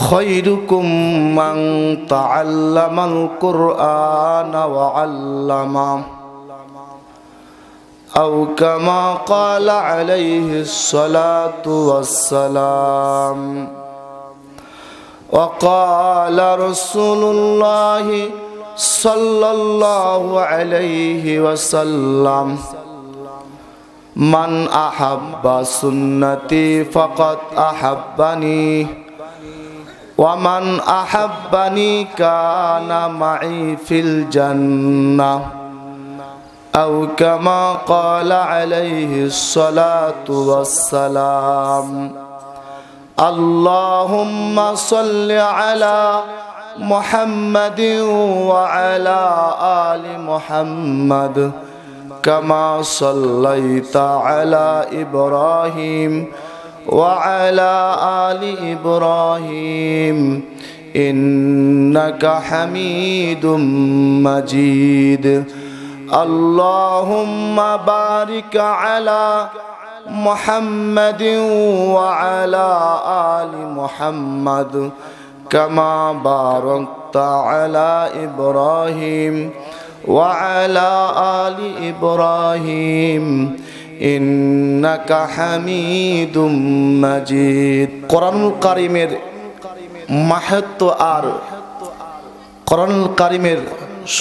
خيركم من تعلم القرآن وعلمه أو كما قال عليه الصلاة والسلام. وقال رسول الله صلى الله عليه وسلم: من أحب سنتي فقد أحبني ومن أحبني كان معي في الجنة أو كما قال عليه الصلاة والسلام. اللهم صل على محمد وعلى آل محمد كما صليت على إبراهيم وعلى آل إبراهيم إنك حميد مجيد. اللهم بارك على محمد وعلى آل محمد كما باركت على إبراهيم وعلى آل إبراهيم إنك حميد مجيد. কোরআনুল কারীমের মাহাত্ম্য আর কোরআনুল কারীমের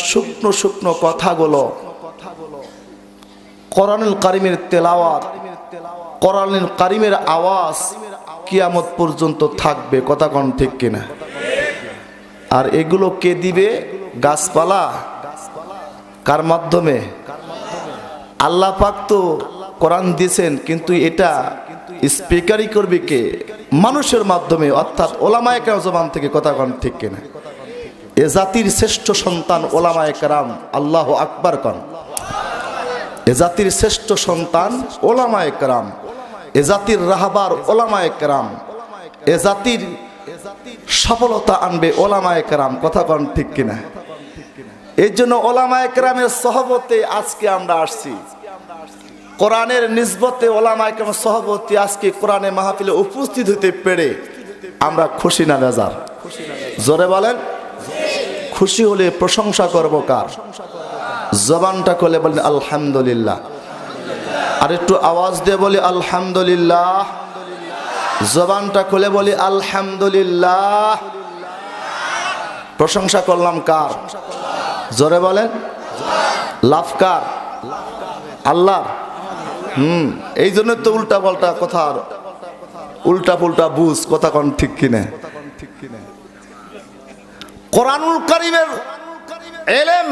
শুকনো শুকনো কথাগুলো, কোরআনুল কারীমের তেলাওয়াত, কোরআনুল কারীমের আওয়াজ কিয়ামত পর্যন্ত থাকবে। কথা কোন ঠিক কিনা? আর এগুলো কে দিবে? গাছপালা? কার মাধ্যমে? আল্লাহ পাক তো কোরআন দিয়েছেন, কিন্তু এটা স্পিকারই করবে কে? মানুষের মাধ্যমে, অর্থাৎ ওলামায়ে কেরাম জবান থেকে। কথা কোন ঠিক কিনা? এ জাতির শ্রেষ্ঠ সন্তান ওলামায়ে কেরাম। আল্লাহু আকবার কন। এ জাতির শ্রেষ্ঠ সন্তান ওলামায়ে কেরাম, এ জাতির রাহবার ওলামায়ে কেরাম, এ জাতির সফলতা আনবে ওলামায়ে কেরাম। কথা কোন ঠিক কিনা? এই জন্য ওলামায়ে কেরামের সহবতে আজকে আমরা আসছি। কোরআনের নিসবতে ওলামায়ে কেরামের সহবতে আজকে কোরআনে মাহফিলে উপস্থিত হতে পেরে আমরা খুশি না বেজার? জোরে বলেন। খুশি হলে প্রশংসা করব কার? জবানটা খুলে বলেন আলহামদুলিল্লাহ। আর একটু আওয়াজ দিয়ে বলি আলহামদুলিল্লাহ। জবানটা খুলে বলি আলহামদুলিল্লাহ। প্রশংসা করলাম কার? জোরে বলেন। লাভ কার? আল্লাহ। এই জন্য তো উল্টা পাল্টা কথা, উল্টা পুল্টা বুঝ। কথা কোন ঠিক কিনা? কোরআনুল কারীমের এলেম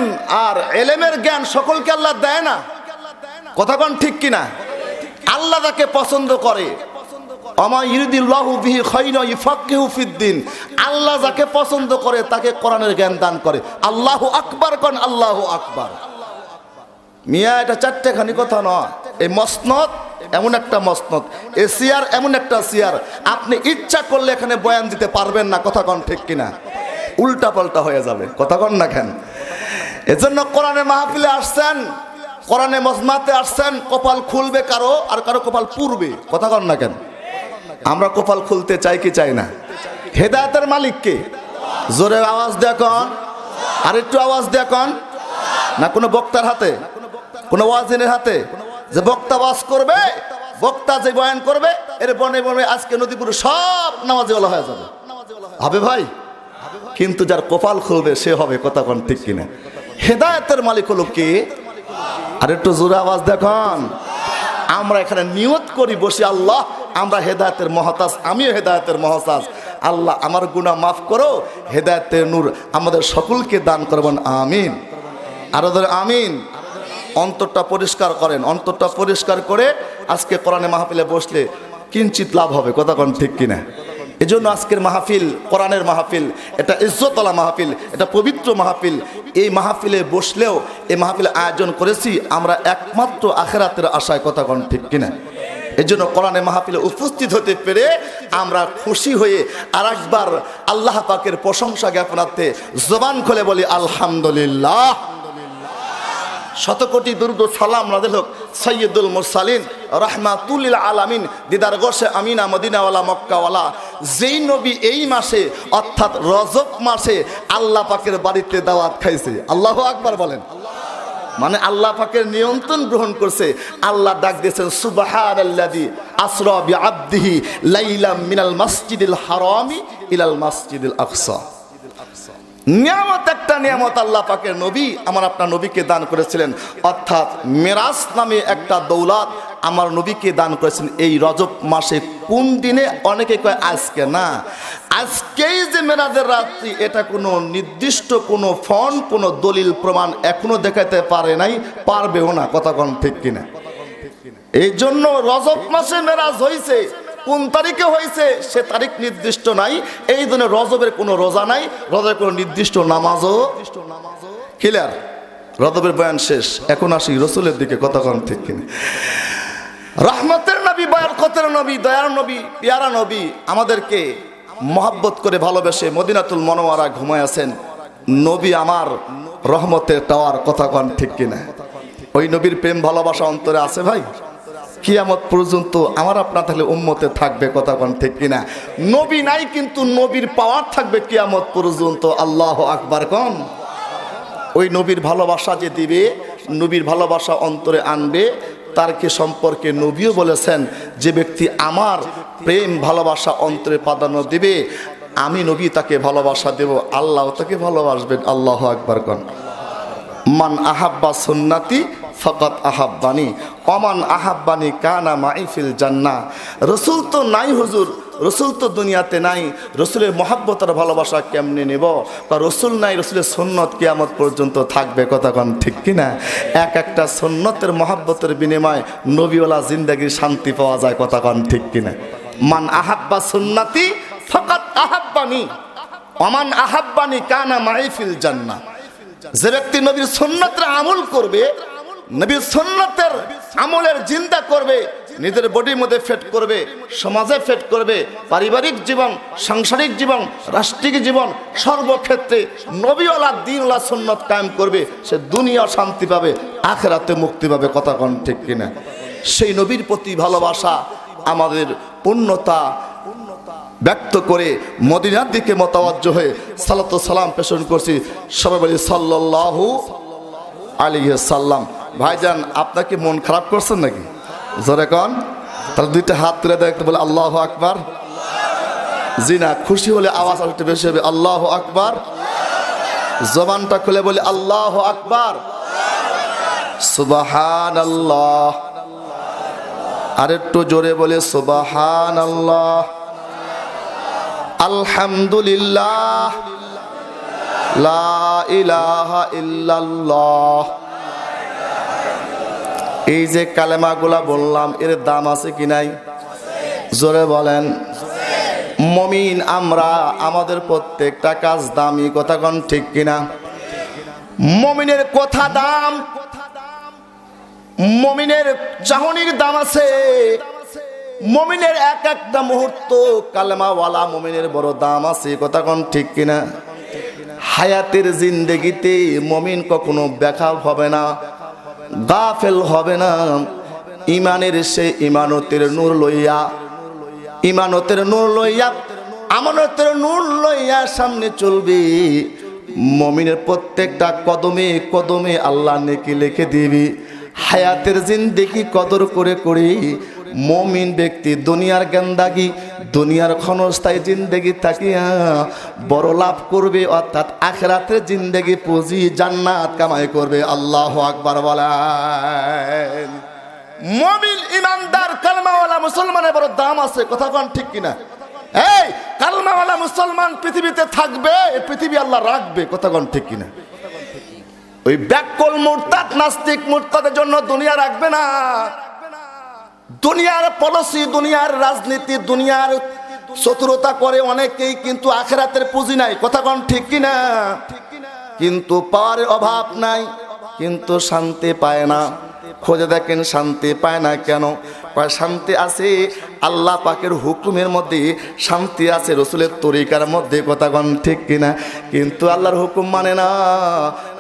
আর এলেমের জ্ঞান সকলকে আল্লাহ দেয় না। কথা কোন ঠিক কিনা? আল্লাহ তাকে পছন্দ করে। আমা ইউরিদিল্লাহু বিহি খায়রান ইউফাক্কিহু ফিদ্দিন। আল্লাহ যাকে পছন্দ করে তাকে কোরআনের জ্ঞান দান করে। আল্লাহু আকবার কোন। আল্লাহু আকবার। মিয়া এটা চারটেখানি কথা নয়। এই মসনদ এমন একটা মসনদ, এ সিয়ার এমন একটা সিয়ার, আপনি ইচ্ছা করলে এখানে বয়ান দিতে পারবেন না। কথা কোন ঠিক কিনা? উল্টা পাল্টা হয়ে যাবে। কথা কোন না কেন? এজন্য কোরআনে মাহফিলে আসছেন, কোরআনে মজমাতে আসছেন, কপাল খুলবে কারো আর কারো কপাল পুরবে। কথা কোন না কেন? আমরা কপাল খুলতে চাই কি চাই না? হেদায়েতের মালিক কে? জোরে আওয়াজ দেখুন। আর একটু আওয়াজ দেখুন। না কোনো বক্তার হাতে, কোনো ওয়াজিনের হাতে যে বক্তা ওয়াজ করবে, বক্তা যে বয়ান করবে, এর বনে বনে আজকে নদীপুরে সব নামাজিওয়ালা হয়ে যাবে। হবে ভাই? কিন্তু যার কপাল খুলবে সে হবে। কথা কোন ঠিক কিনা? হেদায়েতের মালিক হলো কে? আর একটু জোরে আওয়াজ দেখুন। আমরা এখানে নিয়ত করি বসে, আল্লাহ আমরা হেদায়েতের মহতাজ, আমিও হেদায়েতের মহতাজ। আল্লাহ আমার গুনাহ মাফ করো, হেদায়েতের নূর আমাদের সকলকে দান করবেন। আমিন। আরো ধরে আমিন। অন্তরটা পরিষ্কার করেন। অন্তরটা পরিষ্কার করে আজকে কোরআনে মাহফিলে বসলে কিঞ্চিত লাভ হবে। কথা কোন ঠিক কিনা? এজন্য আজকের মাহফিল কোরআনের মাহফিল, এটা ইজ্জতওয়ালা মাহফিল, এটা পবিত্র মাহফিল। এই মাহফিলে বসলেও এই মাহফিল আয়োজন করেছি আমরা একমাত্র আখিরাতের আশায়। কথা কোন ঠিক কিনা? এজন্য কোরআনে মাহফিলে উপস্থিত হতে পেরে আমরা খুশি হয়ে আরেকবার আল্লাহ পাকের প্রশংসা জ্ঞাপনার্থে জবান খুলে বলি আলহামদুলিল্লাহ। শতকোটি দুরূদ ও সালাম নাযিল হোক সাইয়্যিদুল মুরসালিন রাহমাতুল লিল আলামিন দিদার গোশে আমিনা মদিনাওয়ালা মক্কাওয়ালা, যেই নবী এই মাসে অর্থাৎ রজব মাসে আল্লাহ পাকের বাড়িতে দাওয়াত খাইছে। আল্লাহু আকবার বলেন। মানে আল্লাহ পাকের নিয়ন্ত্রণ গ্রহণ করছে। আল্লাহ ডাক দিয়েছেন সুবহানাল্লাযী আসরা বিআবদিহি লাইলাম মিনাল মাসজিদিল হারামি ইলাল মাসজিদিল আকসা। নিয়ামত, একটা নিয়ামত আল্লাহ পাকের নবী আমার আপনার নবীকে দান করেছিলেন, অর্থাৎ মেরাজ নামে একটা দৌলত আমার নবীকে দান করেছেন এই রজব মাসে। কোন দিনে? অনেকে কয় আজকে না, আজকেই যে মেরাজের রাত্রি, এটা কোনো নির্দিষ্ট কোনো ফোন কোনো দলিল প্রমাণ এখনো দেখাতে পারে নাই, পারবেও না। কথা কোন ঠিক কিনা? এই জন্য রজব মাসে মেরাজ হয়েছে, কোন তারিখে হয়েছে সে তারিখ নির্দিষ্ট নাই। এই জন্য রজবের কোনো রোজা নাই, রজবের কোনো নির্দিষ্ট নামাজও। ক্লিয়ার? রজবের বয়ান শেষ, এখন আসি রসুলের দিকে। কথা কোন ঠিক কিনা? রহমতের নবী, বরকতের নবী, দয়ার নবী, পিয়ারা নবী আমাদেরকে মহব্বত করে ভালোবেসে মদিনাতুল মুনাওয়ারা ঘুমায় আছেন। নবী আমার রহমতের টাওয়ার। কথা কোন ঠিক কিনা? ওই নবীর প্রেম ভালোবাসা অন্তরে আছে ভাই? কিয়ামত পর্যন্ত আমার আপনার তাহলে উম্মতে থাকবে। কথা কোন ঠিক কিনা? নবী নাই কিন্তু নবীর পাওয়ার থাকবে কিয়ামত পর্যন্ত। আল্লাহু আকবার কোন। ওই নবীর ভালোবাসা যে দিবে, নবীর ভালোবাসা অন্তরে আনবে, তার কি সম্পর্কে নবীও বলেছেন যে ব্যক্তি আমার প্রেম ভালোবাসা অন্তরে প্রাধান্য দিবে, আমি নবী তাকে ভালোবাসা দেব, আল্লাহ তাকে ভালোবাসবেন। আল্লাহু আকবার কোন। মান আহাব্বা সুন্নতি ফাকাত আহাব্বানি ওমান আহাব্বানি কানা মাই ফিল জান্নাহ। রসুল তো নাই হুজুর, রসুল তো দুনিয়াতে নাই, রসুলের মহাব্বত আর ভালোবাসা কেমনে নেব? বা রসুল নাই, রসুলের সুন্নত কিয়ামত পর্যন্ত থাকবে। কথা কোন ঠিক কিনা? এক একটা সুন্নতের মহাব্বতের বিনিময়ে নবীওয়ালা জিন্দেগির শান্তি পাওয়া যায়। কথা কোন ঠিক কিনা? মান আহাব্বা সুন্নতি ফাকাত আহাব্বানি ওমান আহাব্বানি কানা মাই ফিল জান্নাহ। যে ব্যক্তি নবীর সুন্নতের আমল করবে, নবীর সুন্নতের আমলের জিন্দা করবে, নিজের বডির মধ্যে ফেট করবে, সমাজে ফেট করবে, পারিবারিক জীবন, সাংসারিক জীবন, রাষ্ট্রিক জীবন, সর্বক্ষেত্রে নবীওয়ালা দ্বীনওয়ালা সুন্নত কায়েম করবে, সে দুনিয়া শান্তি পাবে, আখিরাতে মুক্তি পাবে। কথা কোন ঠিক কিনা? সেই নবীর প্রতি ভালোবাসা আমাদের পূর্ণতা ব্যক্ত করে মদিনার দিকে মোতাওয়াজ্জহ হয়ে সালাতু সালাম প্রেষণ করছি। সবাই বলি সাল্লাল্লাহু আলাইহি সাল্লাম। ভাইজান, আপনাকে মন খারাপ করছেন নাকি? জোরে কোন। তাহলে দুইটা হাত তুলে দেখতে বলে আল্লাহু আকবার। জি না, খুশি হলে আওয়াজ একটু বেশি হবে। আল্লাহু আকবার। জবানটা খুলে বলে আল্লাহু আকবার। সুবহানাল্লাহ। আর একটু জোরে বলে সুবহানাল্লাহ। আলহামদুলিল্লাহ। লা ইলাহা ইল্লাল্লাহ। এই যে কালেমাগুলা বললাম, এর দাম আছে কি নাই? জোরে বলেন। মুমিন আমরা, আমাদের প্রত্যেকটা কাজ দামি। কথা কোন ঠিক কিনা? মুমিনের কথা দাম, মুমিনের চাহনির দাম আছে। মুমিনের এক একটা মুহূর্ত কালেমাওয়ালা মুমিনের বড় দাম আছে। কথা কোন ঠিক কিনা? হায়াতের জিন্দেগিতে মুমিন কখনো বেখাপ হবে না, গাফেল হবে না। ইমানের সে ইমানতের নূর লইয়া, ইমানতের নূর লইয়া, আমানতের নূর লইয়া সামনে চলবে। মুমিনের প্রত্যেকটা কদমে কদমে আল্লাহ নেকি লিখে দিবি। হায়াতের জিন্দেগি কদর করে করে মুমিন ব্যক্তি দুনিয়ার গেন্দাগি, দুনিয়ার ক্ষণস্থায়ী জিন্দেগি থাকিয়া বড় লাভ করবে, অর্থাৎ আখিরাতের জিন্দেগি পুঁজি জান্নাত কামাই করবে। আল্লাহু আকবার বলেন। মুমিন ইমানদার কালেমাওয়ালা মুসলমানের বড় দাম আছে। কথা কোন ঠিক কিনা? এই কালেমাওয়ালা মুসলমান পৃথিবীতে থাকবে, পৃথিবী আল্লাহ রাখবে। কথা কোন ঠিক কিনা? ওই ব্যাককল মুরতাদ নাস্তিক মুরতাদের জন্য দুনিয়া রাখবে না। দুনিয়ার পলিসি, দুনিয়ার রাজনীতি, দুনিয়ার চতুরতা করে অনেকেই, কিন্তু আখিরাতের পুঁজি নাই। কথা কোন ঠিক কিনা? কিন্তু পাওয়ারের অভাব নাই, কিন্তু শান্তি পায় না। খোঁজে দেখেন শান্তি পায় না কেন? শান্তি আছে আল্লাহ পাকের হুকুমের মধ্যে শান্তি আছে, রসুলের তরিকার মধ্যে, কথা কন ঠিক কিনা? কিন্তু আল্লাহর হুকুম মানে না,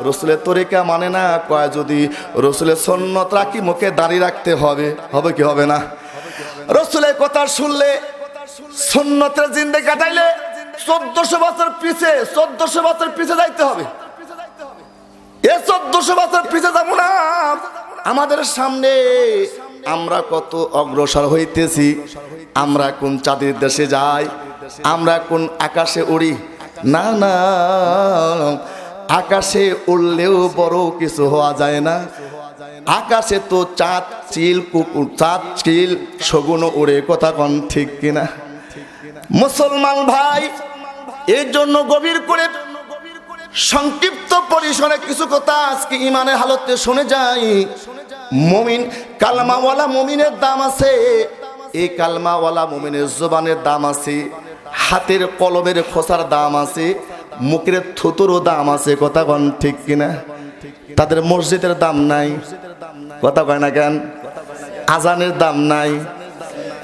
রসুলের তরিকা মানে না। কয় যদি রসুলের সুন্নত রাখি মুখে দাঁড়িয়ে রাখতে হবে, হবে কি হবে না? রসুলের কথা শুনলে, সুন্নতের জিন্দেগি কাটাইলে 1400 বছর পিছে, 1400 বছর পিছে যাইতে হবে। এ 1400 বছর পিছে যাবো না। আমাদের সামনে আমরা কত অগ্রসর হইতেছি। আমরা কোন চাঁদের দেশে যাই, আমরা কোন আকাশে উড়ি? না না, আকাশে উড়লেও বড় কিছু হওয়া যায় না। আকাশে তো চাঁদ চিল কুকুর, চাঁদ চিল শগুনও উড়ে, কথা কন ঠিক কিনা? মুসলমান ভাই, এই জন্য গভীর করে সংক্ষিপ্ত পরিসরে কিছু কথা আজকে ইমানের হালতে শুনে যাই। মুমিন, কালমাওয়ালা মুমিনের দাম আছে। এই কালমাওয়ালা মুমিনের জবানের দাম আছে, হাতের কলমের খোসার দাম আছে, মুখের থুতুরও দাম আছে, কথা কন ঠিক কিনা? তাদের মসজিদের দাম নাই, কথা কয় না কেন? আজানের দাম নাই,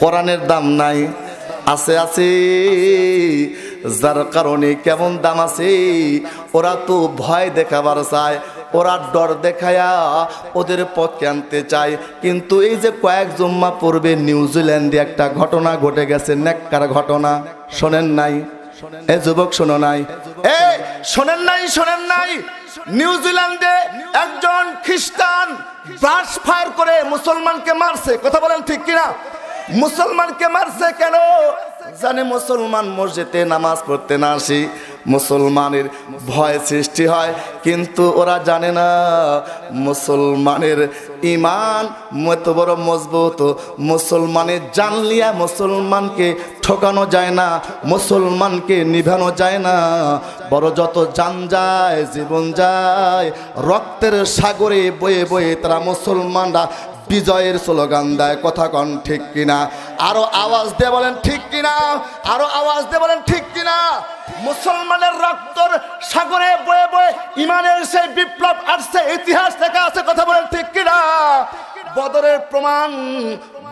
কোরআনের দাম নাই। আছে আছে, যার কারণে কেমন দাম আছে, ওরা তো ভয় দেখাবার চায়, ওরা ডর দেখায়া ওদের পক্ষে আনতে চায়। কিন্তু এই যে কয়েক জুম্মা পূর্বে নিউজিল্যান্ডে একটা ঘটনা ঘটে গেছে, নেককার ঘটনা, শোনেন নাই? এ যুবক শোনো নাই? এ শোনেন নাই? শোনেন নাই? নিউজিল্যান্ডে একজন খ্রিস্টান ব্রাশ ফায়ার করে মুসলমানকে মারছে, কথা বলেন ঠিক কিনা? মুসলমানকে মারছে কেন জানে? মুসলমান মসজিদে নামাজ পড়তে না আসি, মুসলমানের ভয় সৃষ্টি হয়। কিন্তু ওরা জানে না মুসলমানের ইমান এত বড় মজবুত। মুসলমানের জানলিয়া মুসলমানকে ঠকানো যায় না, মুসলমানকে নিভানো যায় না। বড় যত জান যায়, জীবন যায়, রক্তের সাগরে বয়ে বয়ে তারা মুসলমানরা বিজয়ের স্লোগান দেয়, কথা কন ঠিক কিনা? আরো আওয়াজ দিয়ে বলেন ঠিক কিনা? আরো আওয়াজ দিয়ে বলেন ঠিক কিনা? মুসলমানের রক্তর সাগরে বয়ে বয়ে ইমানের সেই বিপ্লব আসছে, ইতিহাস লেখা আছে, কথা বলেন ঠিক কিনা? বদরের প্রমাণ,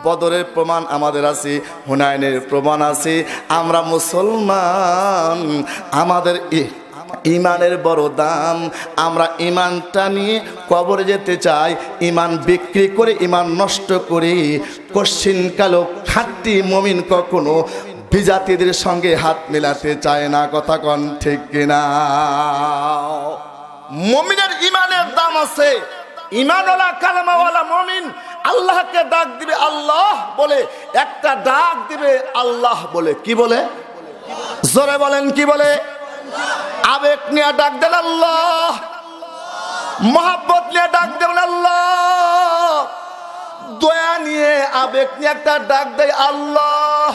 বদরের প্রমাণ আমাদের আছে, হুনাইনের প্রমাণ আছে। আমরা মুসলমান, আমাদের ইমানের বড় দাম। আমরা ইমানটা নিয়ে কবরে যেতে চাই, ইমান বিক্রি করে, ইমান নষ্ট করে। কশিন কালো খাঁটি মুমিন কখনো বিজাতিদের সঙ্গে হাত মেলাতে চায় না, কথা কন ঠিক কিনা? মুমিনের ইমানের দাম আছে। ইমানওয়ালা কালেমাওয়ালা মুমিন আল্লাহকে ডাক দিবে আল্লাহ বলে, একটা ডাক দিবে আল্লাহ বলে। কি বলে? জোরে বলেন, কি বলে? আবেগ নিয়ে ডাক দেন আল্লাহ, মহাব্বত নিয়ে ডাক দেন আল্লাহ, দয়া নিয়ে আবেগ নিয়ে একটা ডাক দেয় আল্লাহ।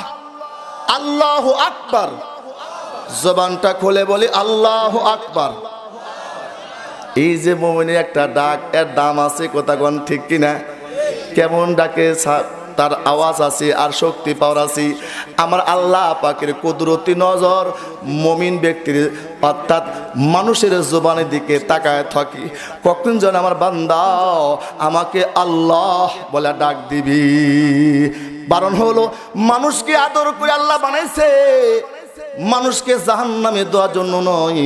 আল্লাহু আকবার, জবানটা খুলে বলি আল্লাহু আকবার। এই যে মুমিনের একটা ডাক, এর দাম আছে, কথা কন ঠিক কিনা? কেমন ডাকে তার আওয়াজ আছে আর শক্তি পাওয়ার আছে। আমার আল্লাহ পাকের কুদরতি নজর মুমিন ব্যক্তির অর্থাৎ মানুষের জবানের দিকে তাকায় থাকি। কখন যেন আমার বান্দা আমাকে আল্লাহ বলে ডাক দিবি। বারণ হলো, মানুষকে আদর করে আল্লাহ বানাইছে, মানুষকে জাহান্নামে দেওয়ার জন্য নয়।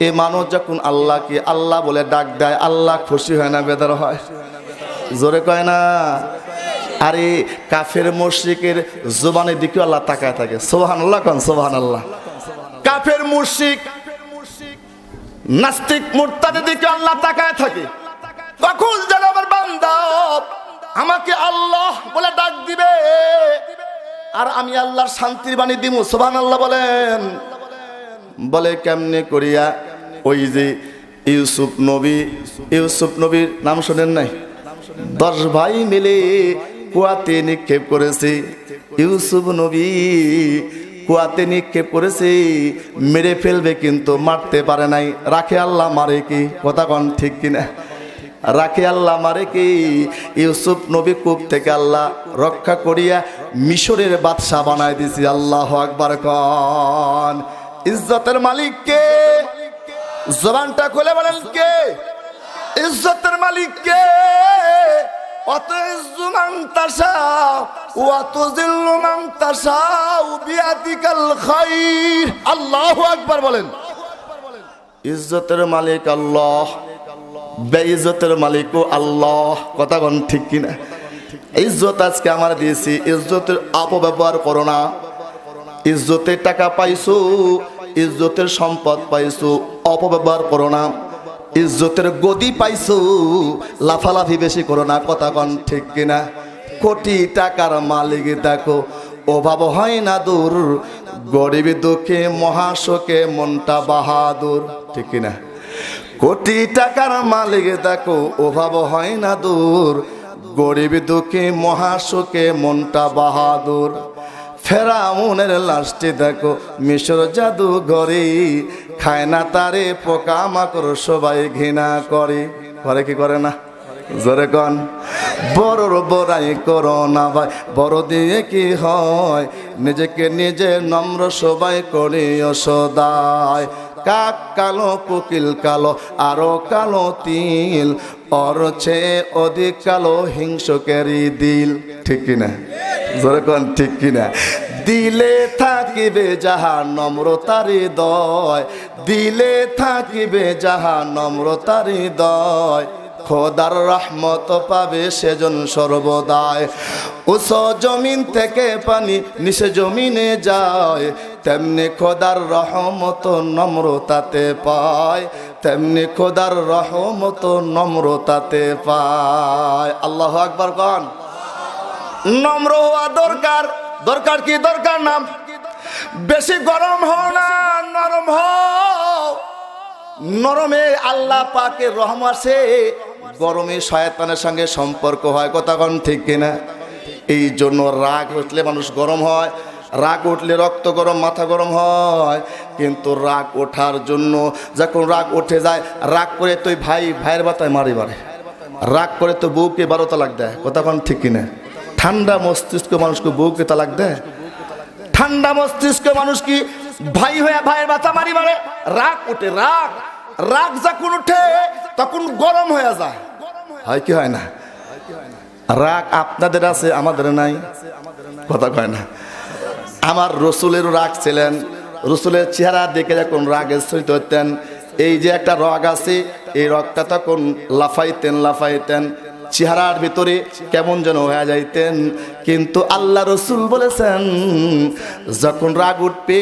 এ মানুষ যখন আল্লাহকে আল্লাহ বলে ডাক দেয়, আল্লাহ খুশি হয় না, বেদর হয়? জোরে কয় না? আরে কাফের মুশরিকের জবানের দিকে আল্লাহ তাকায় থাকে। সুবহানাল্লাহ কোন? সুবহানাল্লাহ। কাফের মুশরিক নাস্তিক মুরতাদের দিকে আল্লাহ তাকায় থাকে। কখন যেন আমার বান্দা আমাকে আল্লাহ বলে ডাক দিবে আর আমি আল্লাহর শান্তির বাণী দিব। সুবহানাল্লাহ বলেন। বলে কেমনে করিয়া? ওই যে ইউসুফ নবী, ইউসুফ নবীর নাম শোনেন নাই? 10 ভাই মিলে কুয়াতে নিক্ষেপ করেছে। ইউসুফ নবী কুয়াতে নিক্ষেপ করেছে, মেরে ফেলবে কিন্তু মারতে পারে নাই। রাখে আল্লাহ, মারে কি? কথা কন ঠিক কিনা? রাখে আল্লাহ, মারে কি? ইউসুফ নবী কূপ থেকে আল্লাহ রক্ষা করিয়া মিশরের বাদশা বানায় দিছি। আল্লাহু আকবার কন। ইজ্জতের মালিক কে? জবানটা খুলে বলেন কে? ইজ্জতের মালিক কে? অতুইজ্জু মান তাশাউ ওয়া তুযিল্লু মান তাশাউ বিয়াদিকাল খায়র। আল্লাহু আকবার বলেন। ইজ্জতের মালিক আল্লাহ, বেইজ্জতের মালিকও আল্লাহ। কথা কোন ঠিক কিনা? ইজ্জত আজকে আমরা দিয়েছি, ইজ্জতের অপব্যবহার করো না। ইজ্জতের টাকা পাইছো, ইজ্জতের সম্পদ পাইছো, অপব্যবহার করো না। ইজ্জতের গদি পাইছো, লাফালাফি বেশি করো না। কথা কোন ঠিক কিনা? কোটি টাকার মালিক দেখো, অভাব হয় না দূর, গরিব দুঃখে মহাশোকে মনটা বাহাদুর। ঠিক কিনা? কোটি টাকার মালিক দেখো, অভাব হয় না দূর, গরিব দুঃখে মহাশোকে মনটা বাহাদুর। ফেরাউনের লাশটি দেখো মিশর জাদুঘরে, খায় না তারে পোকামাকড় সবাই ঘৃণা করে। করে কি করে না? জোরে কন। বড়র বড়াই করো না ভাই, বড় দিয়ে কি হয়, নিজেকে নিজে নম্র সবাই করি সদায়। কাক কালো কোকিল কালো আরো কালো তিল, ওর চেয়ে অধিক কালো হিংসুকেরই দিল। ঠিক কিনা? জোরে কোন ঠিক কিনা? দিলে থাকিবে যাহা নম্রতার হৃদয়, দিলে থাকিবে যাহা নম্রতার হৃদয়, খোদার রহমত পাবে সেজন সর্বদাই। উচ্চ জমিন থেকে পানি নিচে জমিনে যায়, তেমনি খোদার রহমত নম্রতাতে পায়, তেমনি খোদার রহমত নম্রতাতে পায়। আল্লাহু আকবার কন। নম্র হওয়া দরকার। দরকার কি? দরকার না বেশি গরম হও না, নরম হও। নরমে আল্লাহ পাকের রহম আছে, গরমে শয়তানের সঙ্গে সম্পর্ক হয়। কথা কোন ঠিক কিনা? এই জন্য রাগ উঠলে মানুষ গরম হয়, রাগ উঠলে রক্ত গরম, মাথা গরম হয়। কিন্তু রাগ ওঠার জন্য যখন রাগ উঠে যায়, রাগ করে তুই ভাইয়ের বাতায় মারি মারে, রাগ করে তো বউকে 12 তালাক দেয়। কথা কোন ঠিক কিনা? ঠান্ডা মস্তিষ্ক মানুষকে বউকে তালাক দেয়? ঠান্ডা মস্তিষ্ক মানুষ কি ভাই হয়ে ভাইয়ের বাতা মারি মারে? রাগ উঠে, রাগ রাগ যখন উঠে তখন গরম হয়ে যায়। হয় কি হয় না? রাগ আপনাদের আছে, আমাদের নাই। কথা কয় না? আমার রসুলের রাগ ছিলেন, রসুলের চেহারা দেখে যখন রাগে স্থিত হতেন, এই যে একটা রগ আছে, এই রগটা তখন লাফাইতেন, চেহারার ভিতরে কেমন যেন হয়ে যাইতেন। কিন্তু আল্লাহ রসুল বলেছেন, যখন রাগ উঠবে,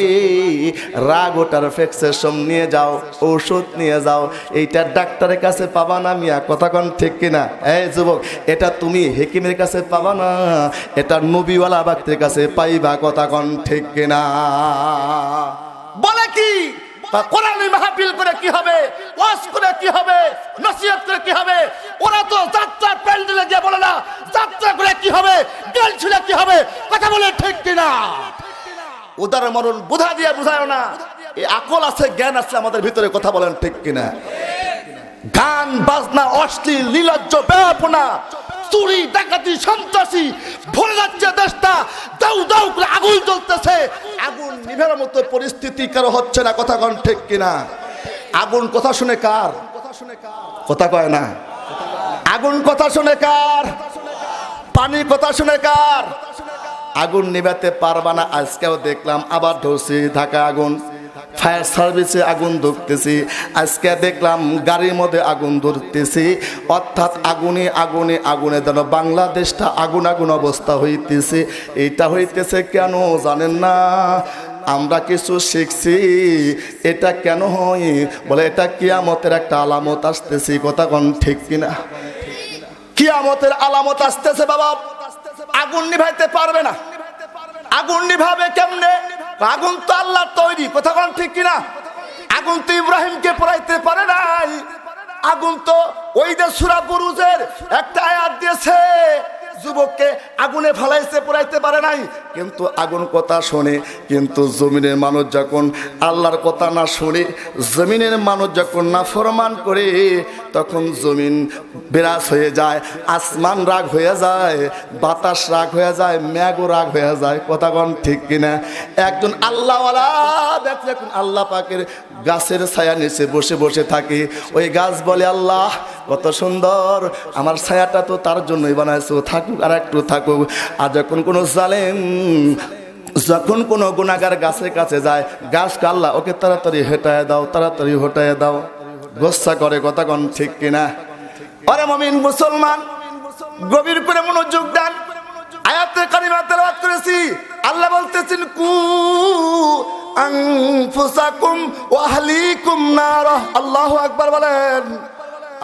রাগ ওঠার ফ্যাক্সেশন নিয়ে যাও, ঔষধ নিয়ে যাও, এইটা ডাক্তারের কাছে পাবা না মিয়া। কথা কোন ঠিক কিনা? এই যুবক, এটা তুমি হেকিমের কাছে পাবা না, এটা নবীওয়ালা ব্যক্তির কাছে পাইবা। কথা কোন ঠিক কিনা? বলে কি? কোরআন মাহফিল করে কি হবে, ওয়াজ করে কি হবে, নসিহত করে কি হবে? ওরা তো যাত্রা প্যান্ডেলে গিয়ে বলে না, যাত্রা করে কি হবে, গান শুনে কি হবে। কথা বলে ঠিক কিনা? উদার মরণ বুঝা দিয়ে বুঝায় না। এই আকল আছে, জ্ঞান আছে আমাদের ভিতরে। কথা বলেন ঠিক কিনা? গান বাজনা, অশ্লীল, নির্লজ্জ, বেহাপনা, চুরি, ডাকাতি, সন্ত্রাসী ভরে যাচ্ছে দেশটা। দাউ দাউ করে আগুন জ্বলতেছে, আগুন নিভার মতো পরিস্থিতি কারো হচ্ছে না। কথা কন ঠিক কিনা? আগুন কথা শুনে কার? কথা কয় না। আগুন কথা শুনে কার? পানি কথা শুনে কার? আগুন নিভাতে পারবা না। আজকেও দেখলাম আবার ধরছি ঢাকা আগুন, ফায়ার সার্ভিসে আগুন ধরতেছি, আজকে দেখলাম গাড়ির মধ্যে আগুন ধরতেছি। অর্থাৎ আগুনে আগুনে আগুনে যেন বাংলাদেশটা আগুন আগুন অবস্থা হইতেছে। এইটা হইতেছে কেন জানেন না? আমরা কিছু শিখছি। এটা কেন হয়? বলে এটা কিয়ামতের একটা আলামত আসতেছে। কথা কোন ঠিক কিনা? কিয়ামতের আলামত আসতেছে বাবা। আগুন নিভাইতে পারবে না। আগুন নিভাবে কেমনে? আগুন তো আল্লাহ তৈরি। কথা কোন ঠিক কিনা? আগুন তো ইব্রাহিমকে পোড়াইতে পারে নাই। আগুন তো ওই যে সূরা বুরুজের একটা আয়াত দিয়েছে যুবককে আগুনে ফেলাইছে, পোড়াইতে পারে নাই, কিন্তু আগুন কথা শোনে। কিন্তু জমিনের মানুষ যখন আল্লাহর কথা না শুনে, জমিনের মানুষ যখন না ফরমান করে, তখন জমিন বিরাজ হয়ে যায়, আসমান রাগ হয়ে যায়, বাতাস রাগ হয়ে যায়, মেঘও রাগ হয়ে যায়। কথা কোন ঠিক কিনা? একজন আল্লাহওয়ালা ব্যক্তি যখন আল্লাহ পাকের গাছের ছায়া নিচে বসে বসে থাকে, ওই গাছ বলে, আল্লাহ কত সুন্দর, আমার ছায়াটা তো তার জন্যই বানাইছো, থাকুক আর একটু থাকুক। আর যখন কোনো জালেম, যখন কোনো গুনাহগার গাছের কাছে যায়, গাছকে আল্লাহ ওকে তাড়াতাড়ি হেঁটায় দাও, তাড়াতাড়ি হটায় দাও, গোসা করে। কথা কোন ঠিক কিনা? আরে মুমিন মুসলমান, গভীর করে মনোযোগ দেন। আয়াতে কারিমা তেলাওয়াত করেছি, আল্লাহ বলতেছেন কু আনফুসাকুম ওয়া আহলিকুম নার। আল্লাহু আকবার বলেন।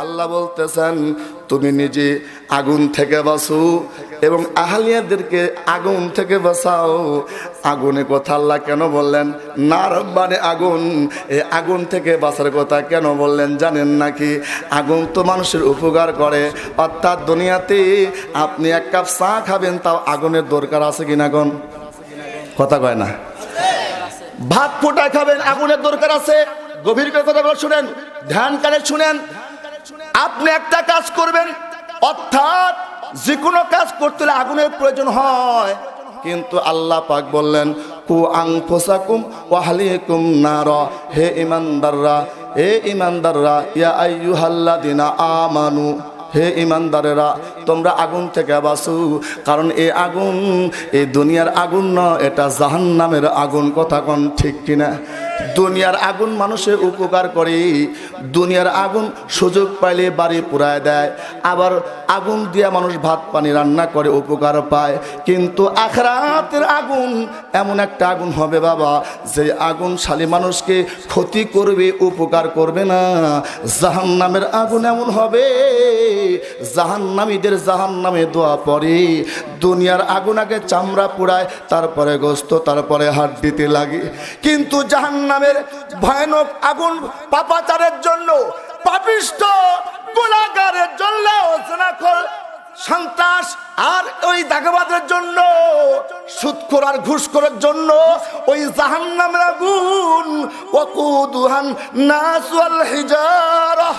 আল্লাহ বলতেছেন তুমি নিজে আগুন থেকে বাঁচো এবং আহলিয়াদেরকে আগুন থেকে বাঁচাও। আগুনে কথা আল্লাহ কেন বললেন? নার মানে আগুন। এই আগুন থেকে বাঁচার কথা কেন বললেন জানেন নাকি? আগুন তো মানুষের উপকার করে। অর্থাৎ দুনিয়াতে আপনি এক কাপ চা খাবেন, তাও আগুনের দরকার আছে কিনা কোন? কথা কয় না। ভাত ফোটা খাবেন, আগুনের দরকার আছে। গভীর করে কথা শুনেন, ধ্যান কানে শুনেন। আপনি একটা কাজ করবেন, অর্থাৎ যে কোনো কাজ করতে হলে আগুনের প্রয়োজন হয়, কিন্তু আল্লাহ পাক বললেন কু আনফুসাকুম ওয়া আহলিকুম নার। হে ইমানদাররা, হে ইমানদাররা, ইয়া আইয়ুহাল্লাযিনা আমানু, হে ইমানদারেরা তোমরা আগুন থেকে বাঁচো। কারণ এই আগুন এই দুনিয়ার আগুন না, এটা জাহান্নামের আগুন। কথা কোন ঠিক কিনা? দুনিয়ার আগুন মানুষের উপকার করে, দুনিয়ার আগুন সুযোগ পাইলে বাড়ি পুরায় দেয়, আবার আগুন দিয়া মানুষ ভাত পানি রান্না করে উপকার পায়। কিন্তু আখিরাতের আগুন এমন একটা আগুন হবে বাবা, যে আগুন শালী মানুষকে ক্ষতি করবে, উপকার করবে না। জাহান্নামের আগুন এমন হবে, জাহান্নামীদের জাহান্নামে দোয়া পড়ে। দুনিয়ার আগুন আগে চামড়া পুড়ায়, তারপরে গোস্ত, তারপরে হাড্ডিতে লাগে। কিন্তু জাহান্নামের ভয়ানক আগুন পাপাচারের জন্য, পাপিষ্ঠ গুনাহগারের জন্য, জেনাখোর, সন্ত্রাস আর ওই দাগাবাজের জন্য, সুদখোর আর ঘুষখোরের জন্য ওই জাহান্নামের আগুন ওয়াকুদুহান নাস ওয়াল হিজারাহ,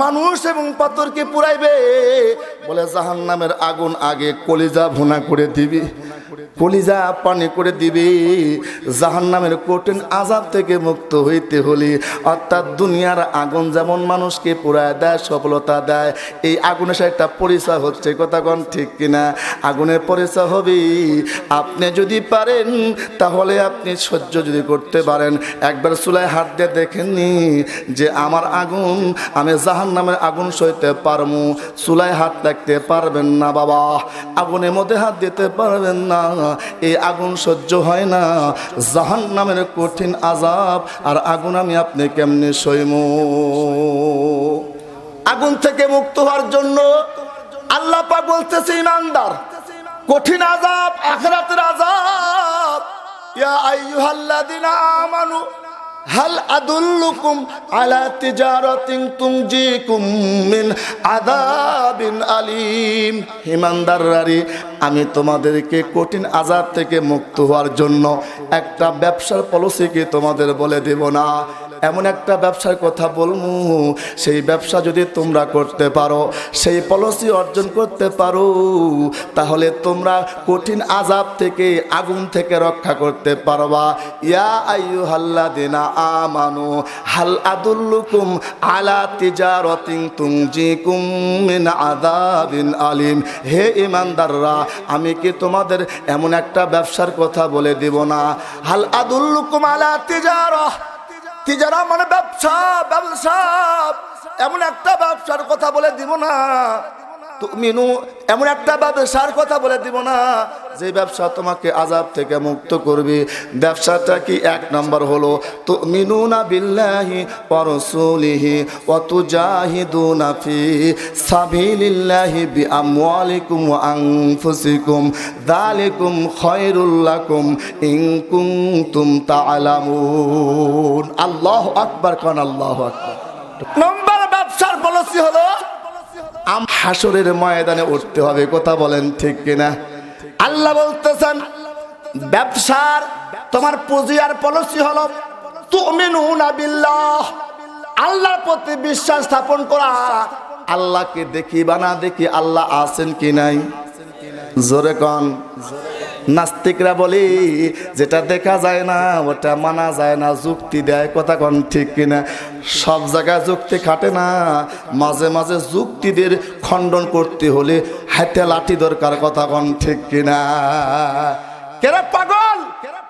মানুষ এবং পাথরকে পুরাইবে। বলে জাহান্নামের আগুন আগে কলিজা ভুনা করে দিবি, কলিজা পানি করে দিবি। জাহান্নামের কঠিন আযাব থেকে মুক্ত হইতে হলে, অর্থাৎ দুনিয়ার আগুন যেমন মানুষকে পুরায় দেয়, সফলতা দেয়, এই আগুনের একটা পরিচয় হচ্ছে। কথা কোন ঠিক কিনা? আগুনের পরিচয় হবে আপনি যদি পারেন, তাহলে আপনি সহ্য যদি করতে পারেন, একবার চুলায় হাত দিয়ে দেখেননি যে আমার আগুন, আমি জাহান্নামের আগুন সইতে পারবো? চুলায় হাত রাখতে পারবেন না বাবা, আগুনের মধ্যে হাত দিতে পারবেন না, এই আগুন সহ্য হয় না। জাহান্নামের কঠিন আযাব আর আগুন আমি আপনি কেমনে সইমু? আগুন থেকে মুক্ত হওয়ার জন্য আল্লাহ পাক বলতেছে ইমানদার, কঠিন আযাব, আখিরাতের আযাব। ইয়া আইয়ুহাল্লাযিনা আমানু হাল আদুল্লুকুম আলা তিজারাতিন তুনজিকুম মিন আযাবিন আলীম। ইমানদাররা, আমি তোমাদেরকে কঠিন আযাব থেকে মুক্ত হওয়ার জন্য একটা ব্যবসার পলিসি কি তোমাদের বলে দেব না? এমন একটা ব্যবসার কথা বলবো, সেই ব্যবসা যদি তোমরা করতে পারো, সেই পলিসি অর্জন করতে পারো, তাহলে তোমরা কঠিন আযাব থেকে, আগুন থেকে রক্ষা করতে পারবা। ইয়া আইয়ুহাল্লাযিনা আমানু হাল আদুল্লুকুম আলা তিজারাতিন তুনজিকুম মিন আযাবিন আলীম। হে ঈমানদাররা, আমি কি তোমাদের এমন একটা ব্যবসার কথা বলে দিব না? হাল আদুল্লুকুম আলা তিজারা, তিজারা মানে ব্যবসা, ব্যবসা, এমন একটা ব্যবসার কথা বলে দিব না? তুমিনু, এমন একটা ব্যবসার কথা বলে দিব না যে ব্যবসা তোমাকে আযাব থেকে মুক্ত করবে। ব্যবসাটা কি? এক নম্বর হলো তুমিনুনা বিল্লাহি ওয়া রাসূলিহি ওয়া তুজাহিদুনা ফি সাবিলিল্লাহি বিআমওয়ালিকুম ওয়া আনফুসিকুম যালিকুম খায়রুল লাকুম ইন কুনতুম তা'লামুন। আল্লাহু আকবার, কোন আল্লাহু আকবার। নম্বর ব্যবসার পলিসি হলো হাসরের ময়দানে উঠতে হবে। কথা বলেন ঠিক কিনা? আল্লাহ বলতেছেন ব্যবসার তোমার পুঁজি আর পলিসি হলো তুমিনুনা বিল্লাহ, আল্লাহর প্রতি বিশ্বাস স্থাপন করা। আল্লাহকে দেখি বা না দেখি আল্লাহ আছেন কি নাই? জোরে কন। নাস্তিকরা বলে যেটা দেখা যায় না ওটা মানা যায় না, যুক্তি দেয়। কথা কন ঠিক কিনা? সব জায়গায় যুক্তি খাটে না, মাঝে মাঝে যুক্তিদের খণ্ডন করতে হলে হাতে লাঠি দরকার। কথা কন ঠিক কিনা? কেরা পাগল?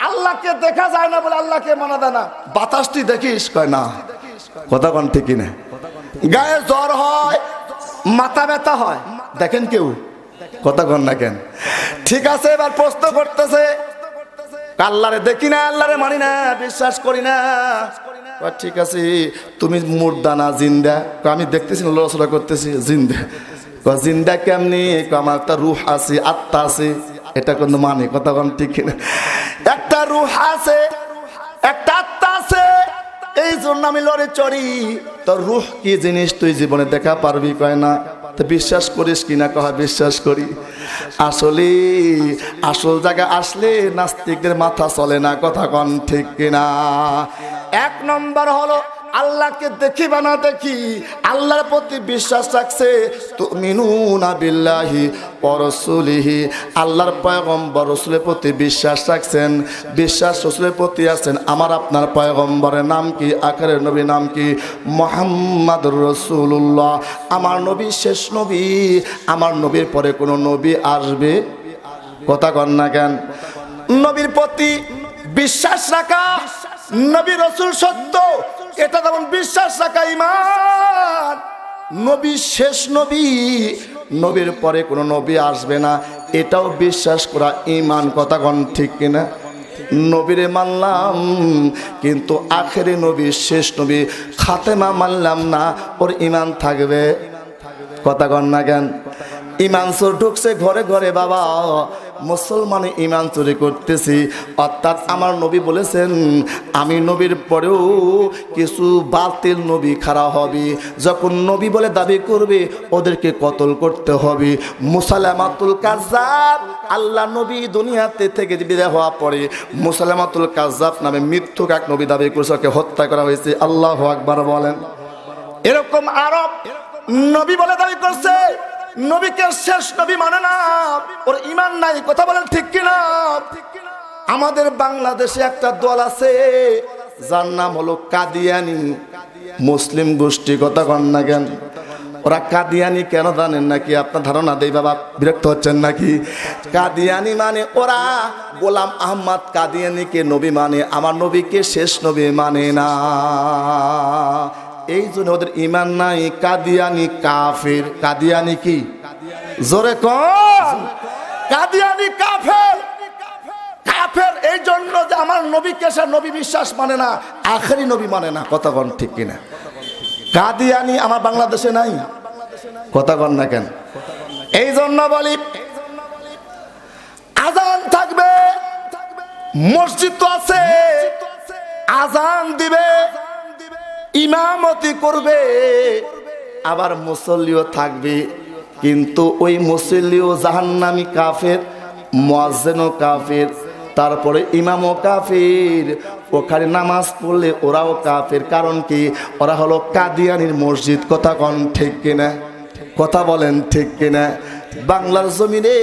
আল্লাহকে দেখা যায় না বলে আল্লাহকে মানা দেয় না। বাতাস তুই দেখিস? কয় না। কথা কন ঠিক কিনা? গায়ে জ্বর হয়, মাথা ব্যথা হয়, দেখেন কেউ? কথা কন না কেন? ঠিক আছে, এবার প্রশ্ন করতেছে আল্লাহরে দেখি না, আল্লাহরে মানি না, বিশ্বাস করি না। ঠিক আছে, তুমি মুর্দা না জিন্দা? আমি দেখতেছি লড়াচড়া করতেছি। জিন্দা? জিন্দা কেমনি? আমার একটা রুহ আছে, আত্মা আছে, এটা কিন্তু মানে। কথা কন ঠিক কিনা? একটা রুহ আছে, একটা আত্মা আছে, এই জন্য আমি লড়ে চড়ি। তোর রুহ কি জিনিস তুই জীবনে দেখা পারবি? কয় না। তো বিশ্বাস করিস কিনা? কহ বিশ্বাস করি। আসলে আসল জায়গা আসলে নাস্তিকদের মাথা চলে না। কথা কন ঠিক কিনা? এক নম্বর হলো আল্লাহকে দেখি বা না দেখি আল্লাহর প্রতি বিশ্বাস রাখছে। তুমিনুনা বিল্লাহি ওয়া রাসূলিহি, আল্লাহর পয়গম্বর রাসূলের প্রতি বিশ্বাস রাখছেন। বিশ্বাস রাসূলের প্রতি আছেন। আমার আপনার পয়গম্বরের নাম কি? আখেরের নবীর নাম কি? মুহাম্মাদুর রাসূলুল্লাহ। আমার নবী শেষ নবী, আমার নবীর পরে কোনো নবী আসবে? কথা কন না কেন? নবীর প্রতি বিশ্বাস রাখা, নবী রাসূল সত্য, এটা যেমন বিশ্বাস রাখা ঈমান। নবী শেষ নবী, নবীর পরে কোনো নবী আসবে না, এটাও বিশ্বাস করা ঈমান। কথা কন ঠিক কিনা? নবীরে মানলাম কিন্তু আখেরি নবী, শেষ নবী খাতেমা মানলাম না, ওর ঈমান থাকবে? কথা কন না কেন? ঈমান চোর ঢুকছে ঘরে ঘরে বাবা, মুসলমানে ঈমান চুরি করতেছি। অর্থাৎ আমার নবী বলেছেন আমি নবীর পরেও কিছু বাতিল নবী খাড়া হবে, যখন নবী বলে দাবি করবে ওদেরকে কতল করতে হবে। মুসালামাতুল কাজ্জাব, আল্লাহ নবী দুনিয়াতে থেকে বিদায় হওয়া পরে মুসালামাতুল কাজ্জাব নামে মিথ্যুক এক নবী দাবি করেছে, ওকে হত্যা করা হয়েছে। আল্লাহু আকবার বলেন। এরকম আরব নবী বলে দাবি করছে, নবীকে শেষ নবী মানে না, ওর ঈমান নাই। কথা বলেন ঠিক কিনা? আমাদের বাংলাদেশে একটা দল আছে যার নাম হলো কাদিয়ানি, মুসলিম গোষ্ঠী। কথা কন না কেন? ওরা কাদিয়ানি কেন জানেন নাকি? আপনার ধারণা দেই বাবা, বিরক্ত হচ্ছেন নাকি? কাদিয়ানি মানে ওরা গোলাম আহমদ কাদিয়ানিকে নবী মানে, আমার নবীকে শেষ নবী মানে না। এই জন্য ওদের ঈমান নাই। কাদিয়ানি কাফের। কাদিয়ানি কি? জোরে কোন? কাদিয়ানি কাফের। কাফের এই জন্য যে আমার নবীকে সে নবী বিশ্বাস মানে না, আখেরি নবী মানে না। কথা কন ঠিক কিনা? কাদিয়ানি আমার বাংলাদেশে নাই। কথা কন না কেন? এই জন্য বলি আজান থাকবে, মসজিদ তো আছে, আজান দিবে, ইমামতি করবে, আবার মুসল্লিও থাকবে, কিন্তু ওই মুসল্লিও জাহান্নামী কাফের, মুয়াজ্জিনও কাফের, তারপরে ইমামও কাফের। ওখানে নামাজ পড়লে ওরাও কাফের। কারণ কি? ওরা হলো কাদিয়ানির মসজিদ। কথা কন ঠিক কিনা? কথা বলেন ঠিক কিনা? বাংলার জমিনে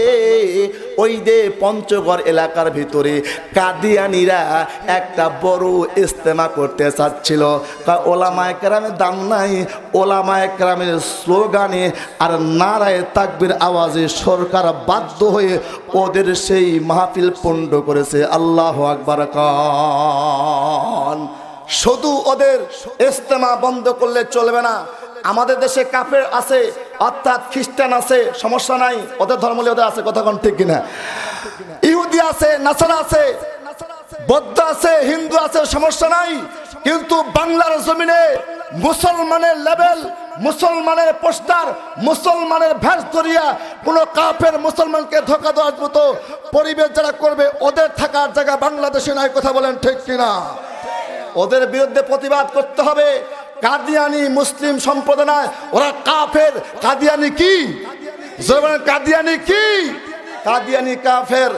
ওই যে পঞ্চগড় এলাকার ভিতরে কাদিয়ানিরা একটা বড় ইজতেমা করতে চাচ্ছিল। ওলামায়ে কেরামের দাম নাই, ওলামায়ে কেরামের স্লোগানে আর নারায়ে তাকবীর আওয়াজে সরকার বাধ্য হয়ে ওদের সেই মাহফিল পণ্ড করেছে। আল্লাহু আকবার কান। শুধু ওদের ইজতেমা বন্ধ করলে চলবে না। আমাদের দেশে কাফের আছে, অর্থাৎ খ্রিস্টান আছে, সমস্যা নাই, ওদের ধর্ম ওদের আছে। কথা কোন ঠিক কিনা? ইহুদি আছে, নাসারা আছে, বৌদ্ধ আছে, হিন্দু আছে, সমস্যা নাই। কিন্তু বাংলার জমিনে মুসলমানের লেভেল, মুসলমানের পোস্টার, মুসলমানের ভ্যাস ধরিয়া কোন কাফের মুসলমানকে ধোঁকা দেওয়ার মতো পরিবেশ যারা করবে, ওদের থাকার জায়গা বাংলাদেশে নাই। কথা বলেন ঠিক কিনা? ওদের বিরুদ্ধে প্রতিবাদ করতে হবে। কাদিয়ানি মুসলিম সম্প্রদায়, ওরা কাফের। কাদিয়ানি কি? কাদিয়ানি কি? কাদিয়ানি কাফের।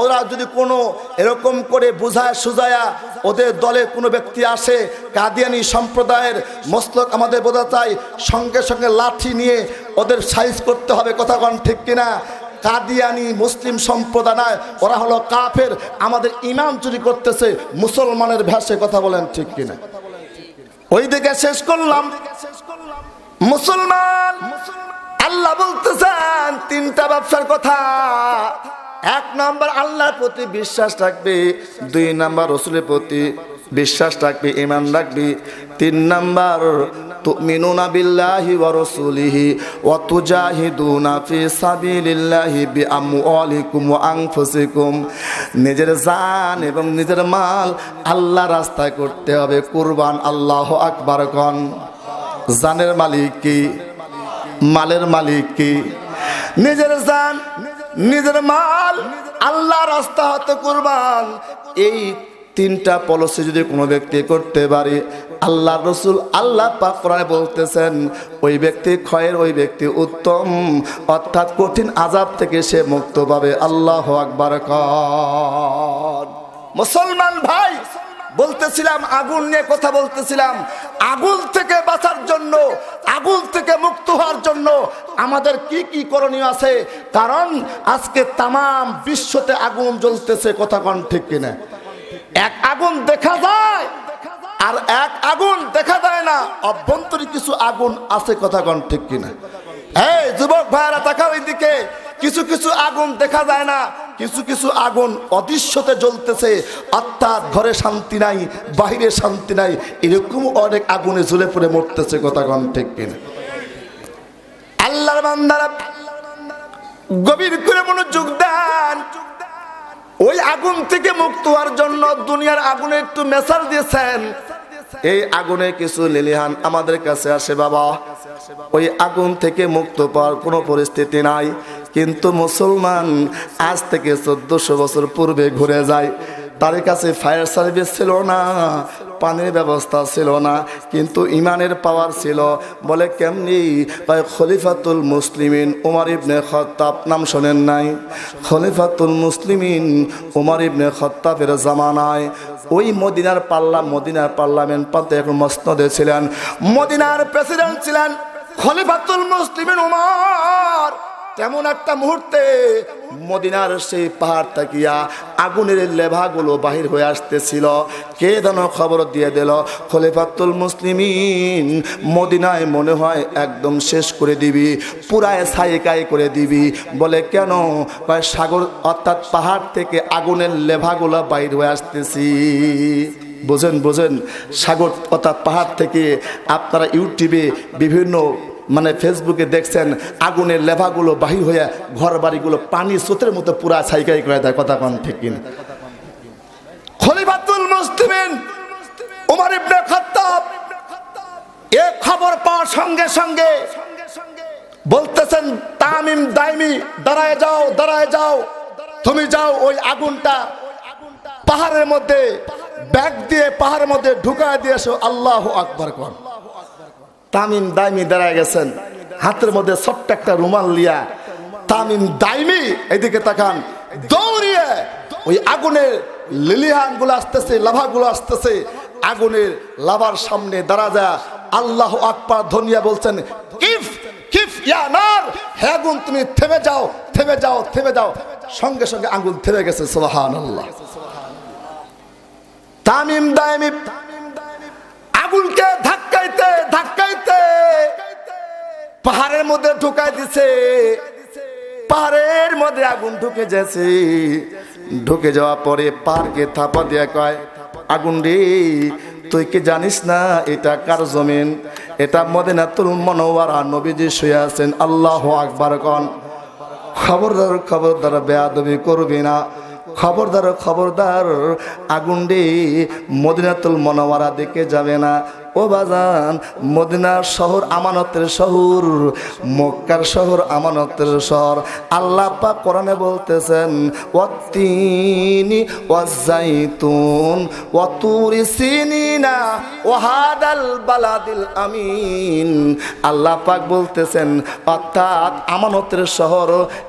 ওরা যদি কোনো এরকম করে বুঝায় সুজায়া ওদের দলে কোনো ব্যক্তি আসে, কাদিয়ানি সম্প্রদায়ের মস্তক আমাদের বোঝা চাই, সঙ্গে সঙ্গে লাঠি নিয়ে ওদের সাইজ করতে হবে। কথা কন ঠিক কিনা? কাদিয়ানি মুসলিম সম্প্রদায়, ওরা হলো কাফের, আমাদের ইমান চুরি করতেছে মুসলমানের ভাষায়। কথা বলেন ঠিক কিনা? ওই দিকে শেষ করলাম। মুসলমান, আল্লাহ বলতেছেন তিনটা ব্যবসার কথা। এক নাম্বার আল্লাহর প্রতি বিশ্বাস রাখবে, দুই নাম্বার রাসূলের প্রতি বিশ্বাস রাখবে, ঈমান রাখবে, তিন নাম্বার তুমিনুনা বিল্লাহি ওয়া রাসূলিহি ওয়া তুজাহিদুনা ফি সাবিলিল্লাহি বিআমওয়ালিকুম ওয়া আনফুসিকুম। নিজের জান এবং নিজের মাল আল্লাহর রাস্তায় করতে হবে কুরবান। আল্লাহু আকবার কোন। জানের মালিক কি? মালের মালিক কি? নিজের জান নিজের মাল আল্লাহ রাস্তা হতে কুরবান। এই তিনটা পলিসি যদি কোনো ব্যক্তি করতে পারে, আল্লাহ রসুল আল্লাহ পাক কোরআনে বলতেছেন ওই ব্যক্তি খয়ের, ওই ব্যক্তি উত্তম, অর্থাৎ কঠিন আযাব থেকে সে মুক্ত পাবে। আল্লাহু আকবার কর। মুসলমান ভাই, বলতেছিলাম আগুন নিয়ে কথা বলতেছিলাম। আগুন থেকে বাঁচার জন্য, আগুন থেকে মুক্ত হওয়ার জন্য আমাদের কি কি করণীয় আছে? কারণ আজকে তাম বিশ্বতে আগুন জ্বলতেছে। কথা কন ঠিক কিনা? এক আগুন দেখা যায় আর এক আগুন দেখা যায় না, অভ্যন্তরীণ কিছু আগুন আছে। কথা কন ঠিক কিনা? এই যুবক ভাইরা তাকাও এদিকে। কিছু কিছু আগুন দেখা যায় না, কিছু কিছু আগুন অদৃশ্যতে জ্বলতেছে, অর্থাৎ ঘরে শান্তি নাই, বাহিরে শান্তি নাই, এরকম অনেক আগুনে জ্বলে পড়ে মরতেছে। কথা কন ঠিক কিনা? আল্লাহর বান্দারা গভীর করে মনোযোগ দেন। ওই আগুন থেকে মুক্ত হওয়ার জন্য দুনিয়ার আগুনে একটু মেসাল দিয়েছেন। এই আগুনে কিছু লিলিহান আমাদের কাছে আসে বাবা, ওই আগুন থেকে মুক্ত পাওয়ার কোনো পরিস্থিতি নাই। কিন্তু মুসলমান আজ থেকে 1400 বছর পূর্বে ঘুরে যায়, তার কাছে ফায়ার সার্ভিস ছিল না, পানির ব্যবস্থা ছিল না, কিন্তু ইমানের পাওয়ার ছিল। বলে কেমনি? খলিফাতুল মুসলিমিন উমর ইবনে খাত্তাব, নাম শোনেন নাই? খলিফাতুল মুসলিমিন উমর ইবনে খাত্তাবের জামানায় ওই মদিনার পার্লামেন্ট পাতে এখন মসনদে ছিলেন, মদিনার প্রেসিডেন্ট ছিলেন খলিফাতুল মুসলিমিন উমর। তেমন একটা মুহূর্তে মদিনার সেই পাহাড় তাকিয়া আগুনের লেভাগুলো বাহির হয়ে আসতেছিল। কে যেন খবর দিয়ে দিল, খলিফাতুল মুসলিমিন মদিনায় মনে হয় একদম শেষ করে দিবি, পুরায় ছাইকাই করে দিবি। বলে কেন? সাগর অর্থাৎ পাহাড় থেকে আগুনের লেভাগুলো বাহির হয়ে আসতেছি। বোঝেন বোঝেন, সাগর অর্থাৎ পাহাড় থেকে আপনারা ইউটিউবে বিভিন্ন ফেসবুকে দেখছেন আগুনের লেভাগুলো বাহির হয়ে ঘর বাড়িগুলো পানি স্রোতের মতো পুরা ছাইকাই করে দেয়। কথা কন ঠিক কিনা? খলিফাতুল মুসলিমিন উমর ইবনে খাত্তাব এ খবর পাওয়ার সঙ্গে সঙ্গে বলতেছেন তামিম দাইমি, দাঁড়ায় যাও, দাঁড়ায় যাও, তুমি যাও ওই আগুনটা পাহাড়ের মধ্যে ব্যাগ দিয়ে পাহাড়ের মধ্যে ঢুকায় দিয়ে এসো। আল্লাহু আকবার কর। তামিম দাইমি দাঁড়ায় গেছেন, হাতের মধ্যে ছোট্ট একটা রুমাল লিয়া। তামিম দাইমি এদিকে তাকান, দৌড়িয়ে ওই আগুনের লিলিহান গুলো আসতেছে, লাভাগুলো আসতেছে, আগুনের লাভার সামনে দাঁড়া যায় আল্লাহু আকবার ধনিয়া বলছেন, কিফ কিফ ইয়া নার, হে আগুন তুমি থেমে যাও, থেমে যাও, থেমে যাও। সঙ্গে সঙ্গে আগুন থেমে গেছে। সুবহানাল্লাহ। তামিম দাইমি আগুনকে ধাক্কাইতে ধাক্কাইতে পাহাড়ের মধ্যে ঢুকাই দিছে। পাহাড়ের মধ্যে আগুন ঢুকে যাচ্ছে। ঢুকে যাওয়ার পরে পাহাড়কে থাপা দিয়া কয়, আগুন রে তুই কি জানিস না এটা কার জমিন? এটা মদিনাতুল মুনাওয়ারা, নবীজি শুয়ে আছেন। আল্লাহু আকবার কন। খবরদার খবরদার, বেয়াদবি করবি না। খবরদার খবরদার, আগুন রে মদিনাতুল মুনাওয়ারা দিকে যাবে না। ও বাজান, মদিনার শহর আমানতের শহর, মক্কার শহর আমানতের শহর। আল্লাহ পাক কোরআনে বলতেছেন ওয়াত্তিনি ওয়াজ্জাইতুন ওয়াতুরি সিনিনা ওয়াহাদাল বালাদিল আমিন। আল্লাহ পাক বলতেছেন অর্থাৎ আমানতের শহর,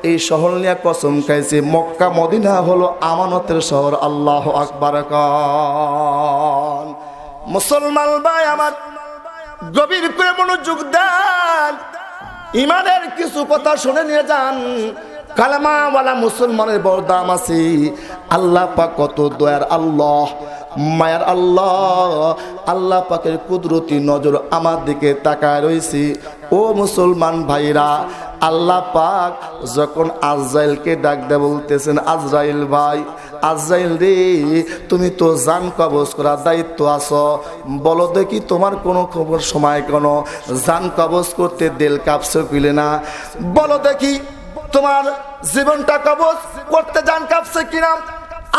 এই শহর নিয়ে কসম খাইছে, মক্কা মদিনা হলো আমানতের শহর। আল্লাহু আকবার। মুসলমান ভাই আমার, গভীর করে মনোযোগ দেন, ইমানের কিছু কথা শুনে নিয়ে যান। কালেমাওয়ালা মুসলমানের বড় দাম আছে। আল্লাহ পাক কত দয়ার আল্লাহ, মায়ার আল্লাহ। আল্লাহ পাকের কুদরতি নজর আমার দিকে তাকায় রয়েছে। ও মুসলমান ভাইরা, আল্লাহ পাক যখন আজরাইলকে ডাক দেয় বলতেছেন আজরাইল ভাই, আজরাইল রে, তুমি তো জান কবজ করার দায়িত্ব আছো, বলো দেখি তোমার কোনো খবর সময় কেন জান কবজ করতে দিল কাঁপছে কিলে না? বলো দেখি তোমার জীবনটা কবজ করতে জান কাঁপছে কিনা?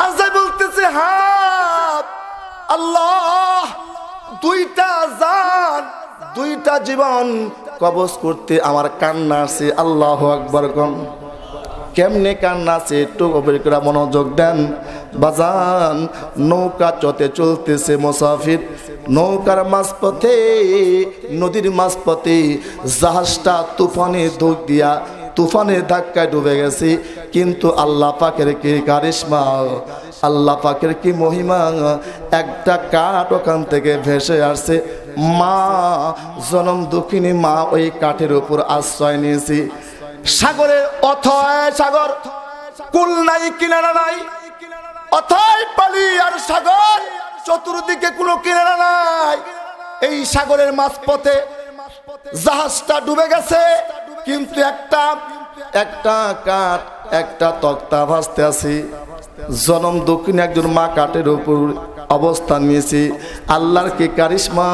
আজরাইল বলতেছে হ্যাঁ আল্লাহ, দুইটা জান দুইটা জীবন কবজ করতে আমার কান্না আছে। আল্লাহু আকবার। কেমনে কান্না আছে একটু গভীর করে মনোযোগ দেন। বাজান, নৌকা চতে চলতেছে মুসাফির, নৌকার মাঝপথে, নদীর মাঝপথে জাহাজটা তুফানে দোক দিয়া তুফানের ধাক্কায় ডুবে গেছে। কিন্তু আল্লাহ পাকের কি কারিশমা, আল্লাহ পাকের কি মহিমা, একটা কাঠ ওখান থেকে ভেসে আসছে। মা জনম দুঃখিনী মা ওই কাঠের উপর আশ্রয় নিয়েছি। সাগরের অথয় সাগর, কুল নাই কিনারা নাই, অথয় পালি আর সাগর, চতুর্দিকে কোনো কিনারা নাই। এই সাগরের মাঝপথে জাহাজটা ডুবে গেছে, কিন্তু একটা কাঠ একটা তক্তা ভাসতে আছে। জনম দক্ষিণ একজন মা কাঠের উপর অবস্থান নিয়েছি। আল্লাহর কি কারিশমা,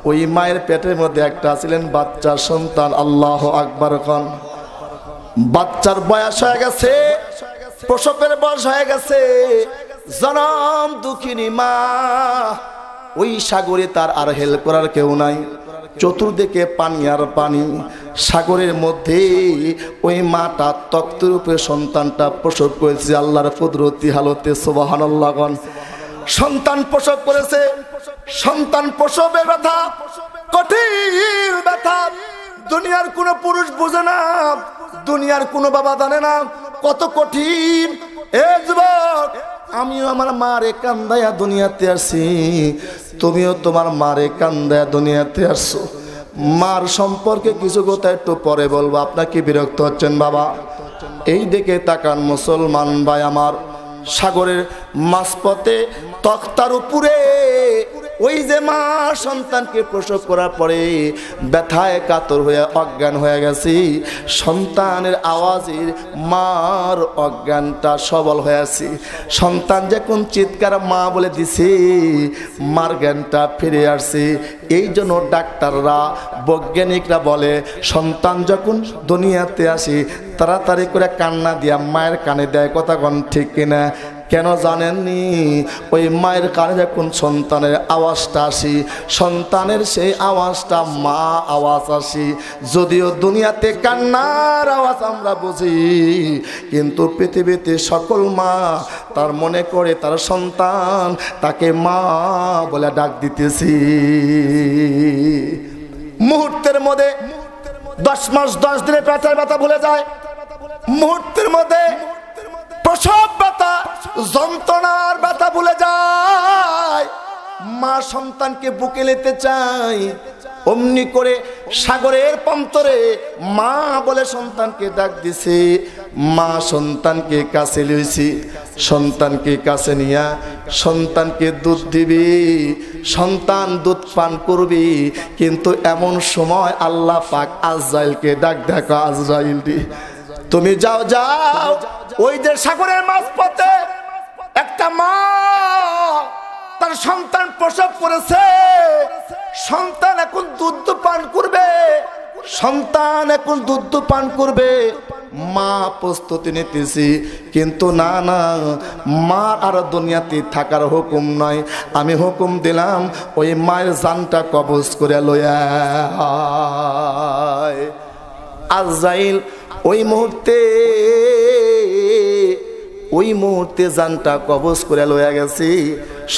ওই মায়ের পেটের মধ্যে একটা ছিলেন বাচ্চা সন্তান। আল্লাহু আকবার। খান বাচ্চার বয়স হয়ে গেছে, প্রসবের বয়স হয়ে গেছে। জনম দুঃখিনী মা, ওই সাগরে তার আর হেল্প করার কেউ নাই, চতুর্দিকে পানি আর পানি। সাগরের মধ্যে ওই মাটা তক্তের উপরে সন্তানটা প্রসব করেছে আল্লাহর কুদরতি হালতে। সুবহানাল্লাহ। সন্তান প্রসব করেছে, সন্তান প্রসবের ব্যথা কঠিন ব্যথা, দুনিয়ার কোনো পুরুষ বোঝে না, দুনিয়ার কোনো বাবা জানে না কত কঠিন। এ যুবক, আমিও আমার মারে কান্দায়া দুনিয়াতে আসি, তুমিও তোমার মারে কান্দায়া দুনিয়াতে আসছো। মার সম্পর্কে কিছু কথা একটু পরে বলবো, আপনাকে বিরক্ত হচ্ছেন বাবা? এই দিকে তাকান মুসলমান ভাই আমার, সাগরের মাঝপথে তক্তার উপরে ওই যে মা সন্তানকে প্রসব করার পরে ব্যথায় কাতর হয়ে অজ্ঞান হয়ে গেছে। সন্তানের আওয়াজের মার অজ্ঞানটা সবল হয়েছে। সন্তান যখন চিৎকার মা বলে দিছে, মার জ্ঞানটা ফিরে আসছে। এই জন্য ডাক্তাররা বৈজ্ঞানিকরা বলে সন্তান যখন দুনিয়াতে আসে তাড়াতাড়ি করে কান্না দিয়া মায়ের কানে দেয়। কথা কোন ঠিক কিনা? কেন জানেননি? ওই মায়ের কানে যখন সন্তানের আওয়াজটা আসি, সন্তানের সেই আওয়াজটা মা আওয়াজ আসি। যদিও দুনিয়াতে কান্নার আওয়াজ আমরা বুঝি, কিন্তু পৃথিবীতে সকল মা তার মনে করে তার সন্তান তাকে মা বলে ডাক দিতেছি। মুহূর্তের মধ্যে 10 মাস 10 দিনে পেটের ব্যথা ভুলে যায়, মুহূর্তের মধ্যে প্রসব ব্যথা যন্ত্রণার ব্যথা ভুলে যায়। মা সন্তানকে বুকে নিতে চায়, অমনি করে সাগরের প্রান্তরে মা বলে সন্তানকে ডাক দিছে। মা সন্তানকে কাছে লইছি, সন্তানকে কাছে নিয়া সন্তানকে দুধ দিবি, সন্তান দুধ পান করবি। কিন্তু এমন সময় আল্লাহ পাক আজরাইলকে ডাক দেখো, আজরাইল তুমি যাও যাও, ওই যে সাগরের মাঝপথে একটা মা তার সন্তান প্রসব করেছে, সন্তান এখন দুধ পান করবে, সন্তান এখন দুধ পান করবে। মা প্রস্তুতি নিতেছি, কিন্তু না না, মা আর দুনিয়াতে থাকার হুকুম নয়। আমি হুকুম দিলাম ওই মায়ের জানটা কবজ করে লইয়া আজরাইল ওই মুহূর্তে জানটা কবজ করে লইয়া গেছি।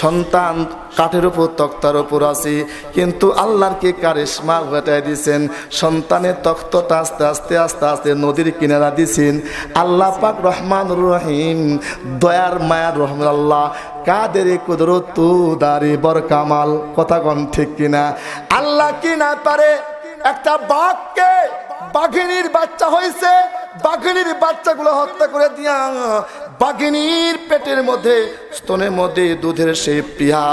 সন্তান কাঠের উপর তক্তার উপর আছে, কিন্তু আল্লাহর কি কারিশমা ঘটাই দিয়েছেন। সন্তানের তক্তটা আস্তে আস্তে আস্তে আস্তে নদীর কিনারা দিছেন। আল্লাহ পাক রহমানুর রহিম, দয়ার মায়ার রহমান আল্লাহ, কাদের কুদরত দারি বর কামাল। কথা কোন ঠিক কিনা? আল্লাহ কি না পারে একটা বাঘকে, বাঘিনীর বাচ্চা হয়েছে, বাঘিনীর বাচ্চাগুলো হত্যা করে দিয়া বাঘিনীর পেটের মধ্যে, স্তনের মধ্যে দুধের সেই পিয়া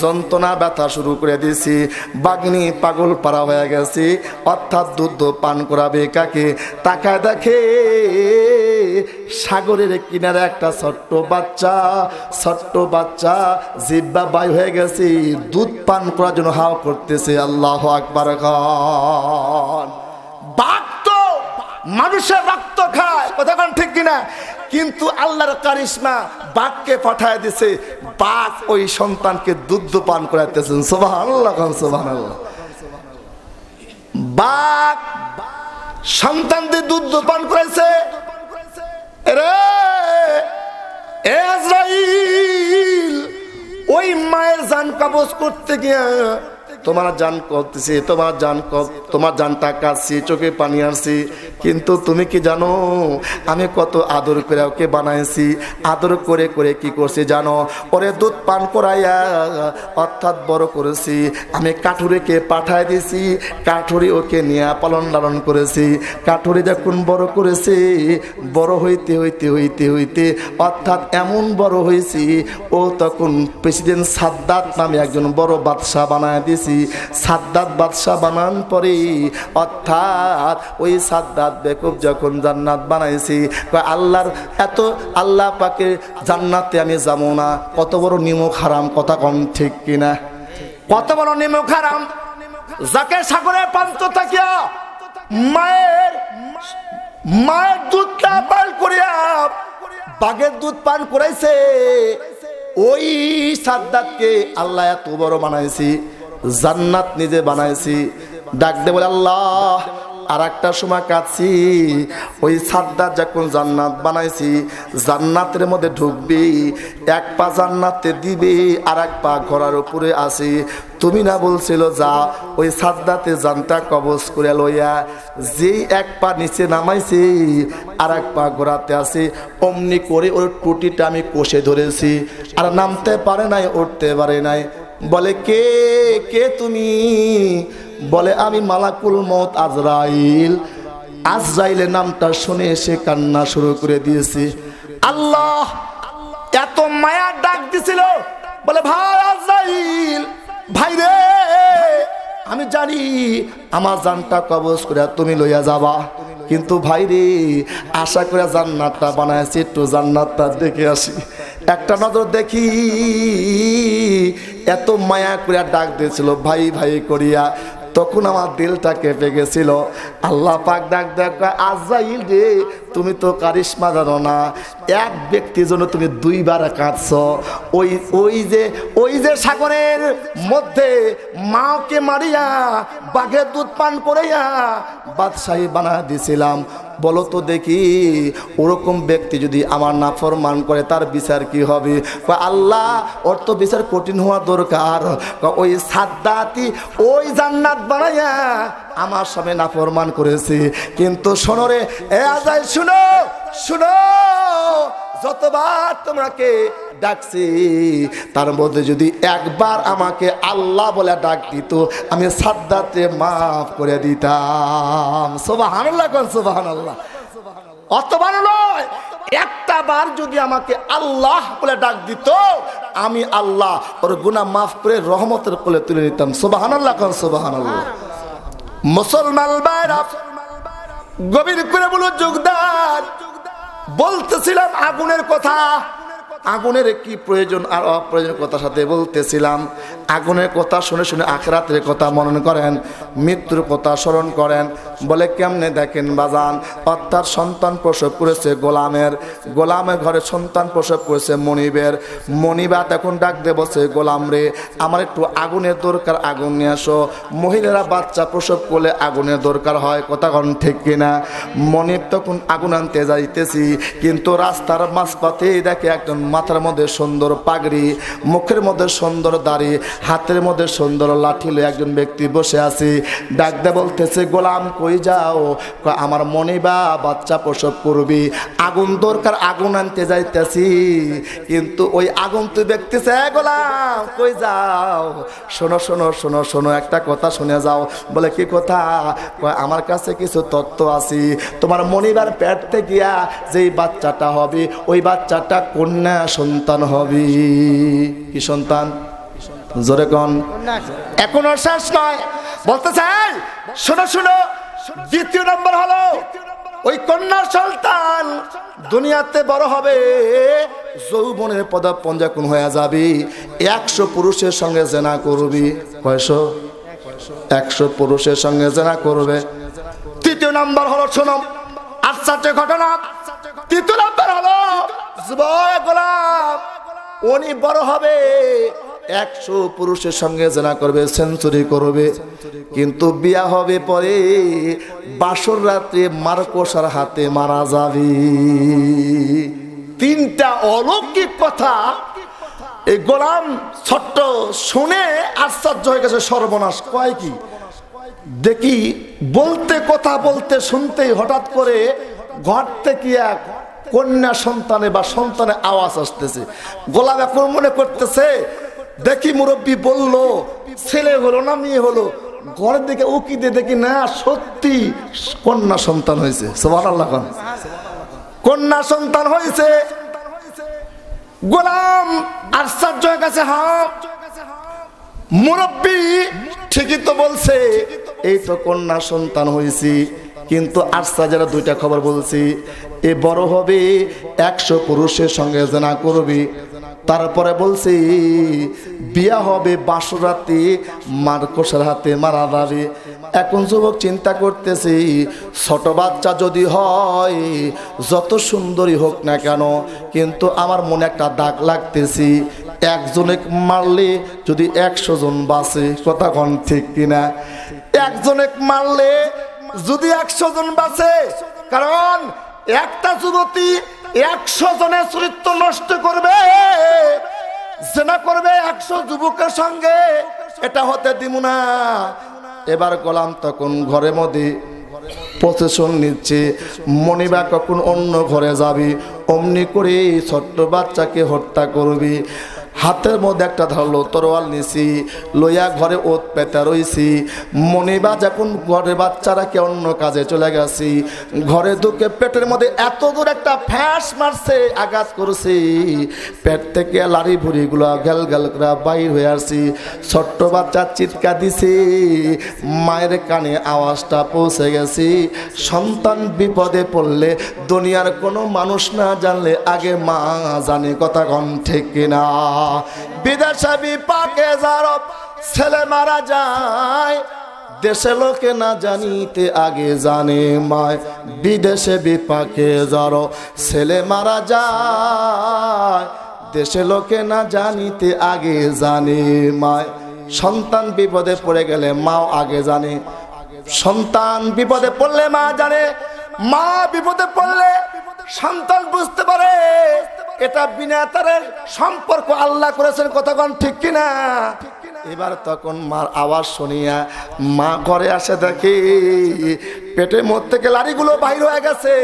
যন্ত্রণা ব্যথা শুরু করে দিয়েছি। বাঘিনী পাগল পারা হয়ে গেছে, অর্থাৎ দুধ পান করাবে কাকে? তাকায় দেখে সাগরের কিনারে একটা ছোট্ট বাচ্চা জিব্বা বাই হয়ে গেছে, দুধ পান করার জন্য হাও করতেছে। আল্লাহু আকবার। বাঘ তো মানুষের রক্ত খায়, কথা কোন ঠিক কিনা? কিন্তু আল্লাহর কারিশমা, বাঘকে পাঠায় দিছে, বাঘ ওই সন্তানকে দুধ পান করাইতেছেন। সুবহানাল্লাহ, সুবহানাল্লাহ। বাঘ সন্তানদের দুধ পান করাইছে। আজরাইল ওই মায়ের জান কবজ করতে গিয়া তোমার জান করতেছে, তোমার জানটা কাটছি, চোখে পানি আসছি, কিন্তু তুমি কি জানো আমি কত আদর করে ওকে বানাইছি? আদর করে করে কি করছি জানো? ওরে দুধ পান করাইয়া অর্থাৎ বড় করেছি। আমি কাঠুরিকে পাঠায় দিছি, কাঠুরি ওকে নিয়ে পালন লালন করেছি। কাঠুরি যখন বড় করেছে, বড় হইতে হইতে হইতে হইতে অর্থাৎ এমন বড় হয়েছি, ও তখন প্রেসিডেন্ট সাদ্দাত নামে একজন বড় বাদশাহ বানায় দিছি। সাদ্দাত বাদশাহ বানান পরে অর্থাৎ ওই সাদ্দাত বেকুব যখন জান্নাত বানাইছি, আল্লাহ পাকে জান্নাতে আমি যাবো না, কত বড় নিমক হারাম। কথা কম ঠিক কিনা? কত বড় নিমক হারাম। যাকে সাগরের প্রান্ত থাকিয়া মায়ের দুধটা পান করিয়া বাঘের দুধ পান করাইছে, ওই সাদ্দাতকে আল্লাহ এত বড় বানাইছি, জান্নাত নিজে বানাইছি। ডাক দে বলে আল্লাহ, আর একটা সময় কাঁদছি, ওই সাদ্দাত যখন জান্নাত বানাইছি, জান্নাতের মধ্যে ঢুকবি, এক পা জান্নাতে দিবে, আর এক পা ঘোড়ার উপরে আসি। তুমি না বলছিল যা ওই সাদ্দাতে জানটা কবজ করে লইয়া, যেই এক পা নিচে নামাইছি আর এক পা ঘোরাতে আসি, অমনি করে ওর টুটিটা আমি কষে ধরেছি, আর নামতে পারে নাই, উঠতে পারে নাই। বলে কে কে তুমি? বলে আমি মালাকুল মউত আজরাইল। আজরাইলের নামটা শুনে সে কান্না শুরু করে দিয়েছে। আল্লাহ এত মায়া ডাক দিছিল, বলে ভাই আজরাইল, ভাই রে, আমি জানি আমার জানটা কবজ করে তুমি লইয়া যাবা, কিন্তু ভাই রে, আশা করে জান্নাতটা বানাইছি, একটু জান্নাতটা দেখে আসি, একটা নজর দেখি। এত মায়া করে ডাক দিয়েছিল ভাই ভাই করিয়া, তখন আমার দিলটা কেঁপে গেছিল। আল্লাহ পাক ডাক দেখ, আজরাইল রে, তুমি তো কারিশমা জানো না, এক ব্যক্তির জন্য তুমি দুইবার কাঁদছ। ওই যে সাগরের মধ্যে মাকে মারিয়া বাঘের দুধ পান করাইয়া বাদশাহী বানা দিয়েছিলাম। বলো তো দেখি, ওরকম ব্যক্তি যদি আমার নাফরমান করে তার বিচার কি হবে? আল্লাহ, ওর তো বিচার কঠিন হওয়া দরকার। ওই সাদ্দাতি ওই জান্নাত বানাইয়া আমার সামনে নাফরমান করেছে, কিন্তু শোনো রে এ আজাই, শুনো শুনো, যতবার তোমাকে ডাকছি তার মধ্যে যদি একবার আমাকে আল্লাহ বলে ডাক দিত, আমি সাদ্দাতে মাফ করে দিতাম। সুবহানাল্লাহ, সুবহানাল্লাহ। অতবার নয়, একটা বার যদি আমাকে আল্লাহ বলে ডাক দিত, আমি আল্লাহ ওর গুনাহ মাফ করে রহমতের কোলে তুলে নিতাম। সুবহানাল্লাহ, সুবহানাল্লাহ। মুসলমান ভাইরা, গভীর করে বলো যোগদান। বলতেছিলাম আগুনের কথা, আগুনের কি প্রয়োজন আর অপ্রয়োজনের কথার সাথে বলতেছিলাম। আগুনের কথা শুনে শুনে আখিরাতের কথা মনন করেন, মৃত্যুর কথা স্মরণ করেন। বলে কেমনে দেখেন বাজান, অর্থাৎ সন্তান প্রসব করেছে গোলামের ঘরে সন্তান প্রসব করেছে মনিবা তখন ডাক দিয়ে বলছে, গোলাম রে আমার একটু আগুনের দরকার, আগুন নিয়ে আসো। মহিলারা বাচ্চা প্রসব করলে আগুনের দরকার হয়, কথা কোন ঠিক কিনা? মনিব তখন আগুন আনতে যাইতেছি, কিন্তু রাস্তার মাঝপথেই দেখে একজন মাথার মধ্যে সুন্দর পাগড়ি, মুখের মধ্যে সুন্দর দাড়ি, হাতের মধ্যে সুন্দর লাঠি লয়ে একজন ব্যক্তি বসে আছে। ডাক দিয়ে বলতেছে, গোলাম কই যাও? আমার মনিবা বাচ্চা প্রসব করবি, আগুন দরকার, আগুন আনতে যাইতেছি। কিন্তু ওই আগুন তুই দেখতেছে, গোলাম কই যাও? শোনো শোনো শোনো শোনো, একটা কথা শুনে যাও। বলে কি কথা? আমার কাছে কিছু তথ্য আছে। তোমার মনিবার পেট থেকে যেই বাচ্চাটা হবে, ওই বাচ্চাটা কন্যা সন্তান হবে। কি সন্তান? জোরে কোন? এখনো শেষ নয়, বলতে চাই শোনো শোনো। দ্বিতীয় নম্বর হলো ওই কন্যা সন্তান দুনিয়াতে বড় হবে, যৌবনের পদাপঞ্জাকুন হয়ে যাবে, 100 পুরুষের সঙ্গে জেনা করবি। কয়শো? 100 পুরুষের সঙ্গে জেনা করবে। তৃতীয় নম্বর হলো, শোনো আশ্চর্য ঘটনা, তৃতীয় নম্বর হলো যুবক গোলাম উনি বড় হবে, 100 পুরুষের সঙ্গে জেনা করবে, সেঞ্চুরি করবে, কিন্তু বিয়া হবে পরে বাসর রাত্রে মারকোসার হাতে মারা যাবে। তিনটা অলৌকিক কথা এই গোলাম ছোট্ট শুনে আশ্চর্য হয়ে গেছে। সর্বনাশ, কয় কি দেখি বলতে, কথা বলতে শুনতেই হঠাৎ করে ঘর থেকে এক কন্যা সন্তানে বা সন্তানের আওয়াজ আসতেছে। গোলাম এখন মনে করতেছে, দেখি মুরব্বী বলল ছেলে হলো না মেয়ে হলো, ঘরের দিকে উকি দিয়ে দেখি না সত্যি কন্যা সন্তান হয়েছে। সুবহানাল্লাহ, কন্যা সন্তান হয়েছে। গোলাম আশ্চর্য হয়ে গেছে, হ্যাঁ মুরব্বী ঠিকই তো বলছে, এই তো কন্যা সন্তান হয়েছি, কিন্তু আশ্চর্যের দুইটা খবর বলছি, এ বড় হবে 100 পুরুষের সঙ্গে জেনা করবি। তারপরে বলছি বিয়া হবে বাসরাতে মারকোসার হাতে মারা যাবে। এখন যুবক চিন্তা করতেছি, ছোট বাচ্চা যদি হয় যত সুন্দরী হোক না কেন, কিন্তু আমার মনে একটা দাগ লাগতেছি, একজনে মারলে যদি 100 জন বাঁচে, কথা কোন ঠিক কিনা? একজনে মারলে যদি 100 জন বাঁচে, কারণ একটা যুবতী 100 জনের চরিত্র নষ্ট করবে, জেনা করবে 100 যুবকের সঙ্গে, এটা হতে দিব না। এবার গোলাম তখন ঘরের মধ্যে পজিশন নিচ্ছে, মনিবা কখন অন্য ঘরে যাবি, অমনি করে ছোট্ট বাচ্চাকে হত্যা করবি। হাতের মধ্যে একটা ধারালো তরোয়াল নিছি, লইয়া ঘরে ওত পেতে রইছি। মনিবা যখন ঘরে বাচ্চারাকে অন্য কাজে চলে গেছি, ঘরে ঢুকে পেটের মধ্যে এত দূর একটা ফ্যাঁস মারছে, আঘাত করছি, পেট থেকে লাড়ি ভুড়িগুলো গেল গেল করে বাইর হয়ে আসছি। ছোট্ট বাচ্চা চিৎকার দিছি, মায়ের কানে আওয়াজটা পৌঁছে গেছি। সন্তান বিপদে পড়লে দুনিয়ার কোনো মানুষ না জানলে আগে মা জানে, কথা কোন ঠিক কিনা? বিদেশে বিপাকে যার ছেলে মারা যায়, দেশে লোকে না জানিতে আগে জানে মায়। বিদেশে বিপাকে যার ছেলে মারা যায়, দেশে লোকে না জানিতে আগে জানে মায়। সন্তান বিপদে পড়ে গেলে মাও আগে জানে, সন্তান বিপদে পড়লে মা জানে, মা বিপদে পড়লে সন্তান বুঝতে পারে এটা বিনা তারের সম্পর্ক আল্লাহ করেছেন, কথা কোন ঠিক কিনা? এবার তখন মার আওয়াজ শুনিয়া মা ঘরে আসে, দেখে পেটের মধ্যে থেকে লাড়িগুলো বাইর হয়ে গেছে,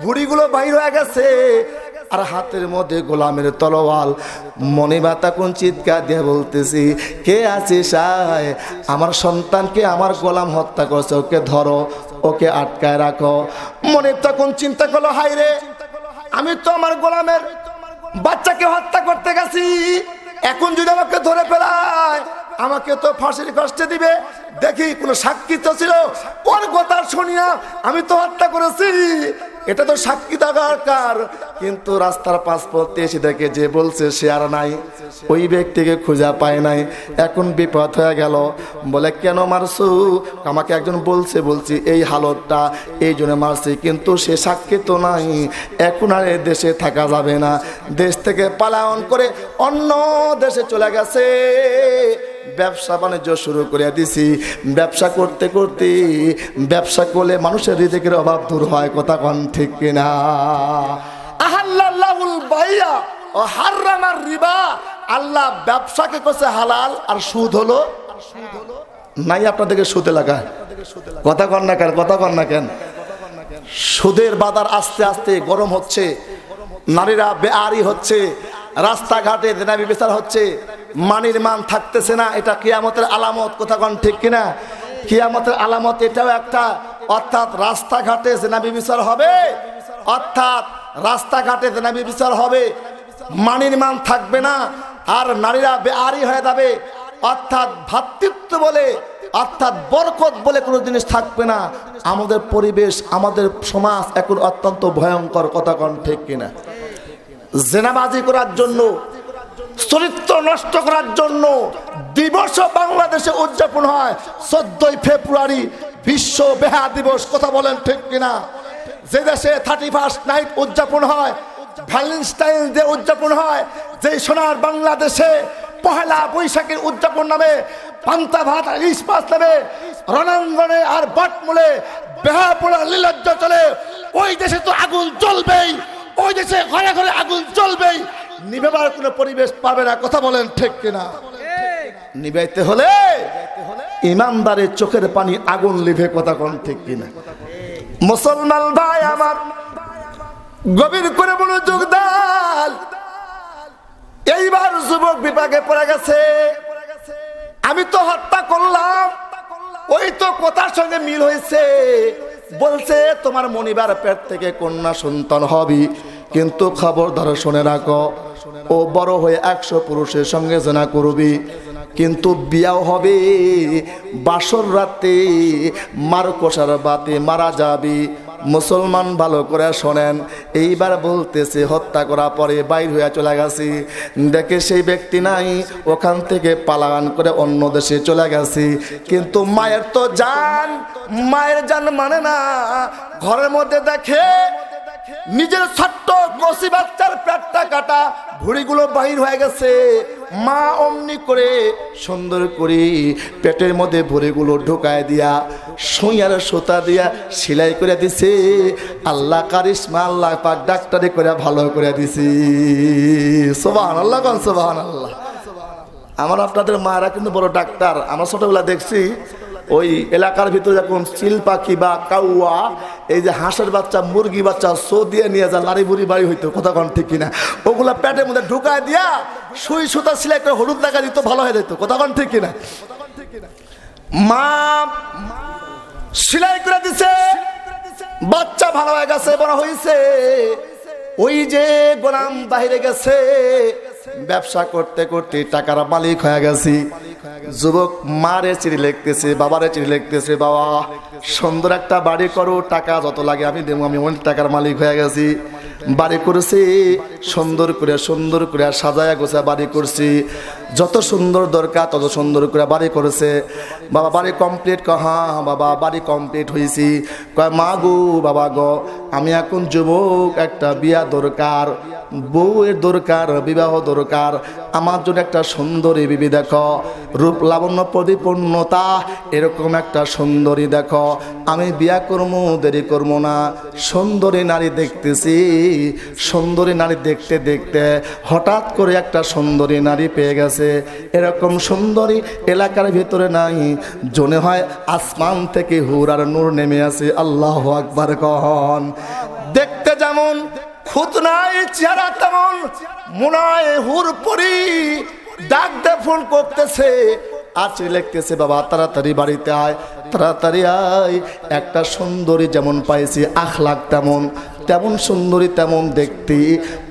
ভুড়িগুলো বাইর হয়ে গেছে, আর হাতের মধ্যে গোলামের তলোয়াল। মনিবা তখন চিৎকার দিয়ে বলতেছি, কে আছিস আয়, আমার সন্তানকে আমার গোলাম হত্যা করছে, ওকে ধরো, ওকে আটকায় রাখো। মনিব তখন চিন্তা করলো, হায় রে, আমি তো আমার গোলামের বাচ্চাকে হত্যা করতে গেছি, এখন যদি আমাকে ধরে ফেলায় আমাকে তো ফাঁসির কষ্টে দিবে। দেখি কোনো সাক্ষী তো ছিল, ওর কথা শুনিয়া আমি তো হত্যা করেছি, এটা তো সাক্ষী দরকার, কিন্তু রাস্তার পাসপোর্ট এসে দেখে যে বলছে সে আর নাই, ওই ব্যক্তিকে খুঁজে পায় নাই। এখন বিপদ হয়ে গেল, বলে কেন মারছো? আমাকে একজন বলছি এই হালতটা এই জন্য মারছি, কিন্তু সে সাক্ষী তো নাই, এখন আর এই দেশে থাকা যাবে না। দেশ থেকে পালায়ন করে অন্য দেশে চলে গেছে, ব্যবসা বাণিজ্য শুরু করে দিছি। ব্যবসা করতে করতে ব্যবসা করলে মানুষের রিজিকের অভাব দূর হয়, কথা কোন ঠিক কিনা? আহাল্লাহুল বাইয়া ও হারামার রিবা, আল্লাহ ব্যবসাকে কইছে হালাল আর সুদ হলো নাই। আপনাদেরকে সুদে লাগায় কথা কন না কেন? কথা কন না কেন? সুদের বাজার আস্তে আস্তে গরম হচ্ছে, নারীরা বেআরি হচ্ছে, রাস্তাঘাটে জেনাবি বিচার হচ্ছে, মানির মান থাকতেছে না। এটা কিয়ামতের আলামত, কথা কন ঠিক কিনা? কিয়ামতের আলামত এটাও একটা। অর্থাৎ রাস্তাঘাটে জেনাবি বিচার হবে, অর্থাৎ রাস্তাঘাটে জেনাবি বিচার হবে, মানির মান থাকবে না, আর নারীরা বেআরি হয়ে যাবে। অর্থাৎ ভ্রাতৃত্ব বলে, অর্থাৎ বরকত বলে কোনো জিনিস থাকবে না। আমাদের পরিবেশ, আমাদের সমাজ এখন অত্যন্ত ভয়ঙ্কর, কথা কন ঠিক কিনা? জেনাবাজি করার জন্য, চরিত্র নষ্ট করার জন্য দিবস বাংলাদেশে উদযাপন হয় 14ই ফেব্রুয়ারি, বিশ্ব বেহা দিবস, কথা বলেন ঠিক কিনা? যে দেশে 31st নাইট উদযাপন হয়, ভ্যালেন্টাইন ডে উদযাপন হয়, যে সোনার বাংলাদেশে পহেলা বৈশাখের উদযাপন নামে পান্তা ভাত আর ইলিশ মাছ নামে রণাঙ্গনে আর বটমূলে বেহাপোড়া লীলজ্জ চলে, ওই দেশে তো আগুন জ্বলবেই, ওই দেশে ঘরে ঘরে আগুন জ্বলবেই, নিবেবার কোনো পরিবেশ পাবে না, কথা বলেন ঠিক কিনা? নিবাইতে হলে ইমানদারের চোখের পানি আগুন লিভে, কথা কোন ঠিক কিনা? মুসলমান ভাই আমার, গভীর করে মনোযোগ দেন। এইবার যুবক বিপাকে পড়ে গেছে। আমি তো হত্যা করলাম, ওই তো কথার সঙ্গে মিল হয়েছে, বলছে তোমার মনিবার পেট থেকে কন্যা সন্তান হবে, কিন্তু খবরদার শুনে রাখো, ও বড় হয়ে 100 পুরুষের সঙ্গে জেনা করবি, কিন্তু বিয়াও হবে বাসর রাতে মার কষার বাতে মারা যাবি। মুসলমান ভালো করে শোনেন, এইবার বলতেছে হত্যা করা পরে বাইর হয়ে চলে গেছি, দেখে সেই ব্যক্তি নাই, ওখান থেকে পালায়ন করে অন্য দেশে চলে গেছি, কিন্তু মায়ের তো জান, মায়ের জান মানে না। ঘরের মধ্যে দেখে নিজের ছোট্ট কচি বাচ্চার পেটটা কাটা, ভুঁড়িগুলো বাহির হয়ে গেছে। মা অমনি করে সুন্দর করে পেটের মধ্যে ভুঁড়িগুলো ঢুকায় দিয়া সুইয়ার সুতা দিয়া সেলাই করে দিছে। আল্লাহ কারিশমা, আল্লাহ পাক ডাক্তারি করে ভালো করে দিছি। সুবহানাল্লাহ, কোন সুবহানাল্লাহ। আমার আপনাদের মারা কিন্তু বড় ডাক্তার। আমরা ছোটবেলা দেখছি ওই এলাকার ভিতরে যখন চিল পাখি বা কাউয়া, এই যে হাঁসের বাচ্চা, মুরগি বাচ্চা সো দিয়ে নিয়ে যা লাড়ি বুড়ি বাড়ি হইতো, কথা কন ঠিক কিনা? ওগুলা পেটের মধ্যে ঢুকায় দিয়া সুই সুতা সিলাই করে হলুদ লাগা দিত, ভালো হয়ে যেত, কথা কন ঠিক কিনা? মা সিলাই করে দিছে, বাচ্চা ভালো হয়ে গেছে, বড় হয়েছে। ওই যে গোলাম বাহিরে গেছে, ব্যবসা করতে করতে টাকার মালিক হয়ে গেছি। যুবক মারে চিঠি লিখতেছে, বাবারে চিঠি লিখতেছে, বাবা সুন্দর একটা বাড়ি করো, টাকা যত লাগে আমি দেবো, আমি অনেক টাকার মালিক হয়ে গেছি। বাড়ি করেছি সুন্দর করে সাজায়া গোছা বাড়ি করছি, যত সুন্দর দরকার তত সুন্দর করে বাড়ি করেছে। বাবা বাড়ি কমপ্লিট? হ্যাঁ বাবা বাড়ি কমপ্লিট হয়েছি। কয় মা গো, বাবা গো, আমি এখন যুবক, একটা বিয়া দরকার, বউয়ের দরকার, বিবাহ দরকার, আমার জন্য একটা সুন্দরী বিবি দেখো, রূপ লাবণ্য পরিপূর্ণতা এরকম একটা সুন্দরী দেখো, আমি বিয়া করবো, দেরি করবো না। সুন্দরী নারী দেখতেছি, সুন্দরী নারী দেখতে দেখতে হঠাৎ করে একটা সুন্দরী নারী পেয়ে গেছে। এরকম সুন্দরী এলাকার ভিতরে নাই, জনে হয় আসমান থেকে হুর আর নূর নেমে আসে। আল্লাহু আকবার কহন। দেখতে যেমন খুতনায় চেহারা তেমন মুনায় হুর পরি, ডাক দে ফোন করতেছে, আছি লিখতেছে, বাবা তাড়াতাড়ি বাড়িতে আয়, তাড়াতাড়ি আয়, একটা সুন্দরী যেমন পাইছি আখলাক তেমন, তেমন সুন্দরী তেমন দেখতে,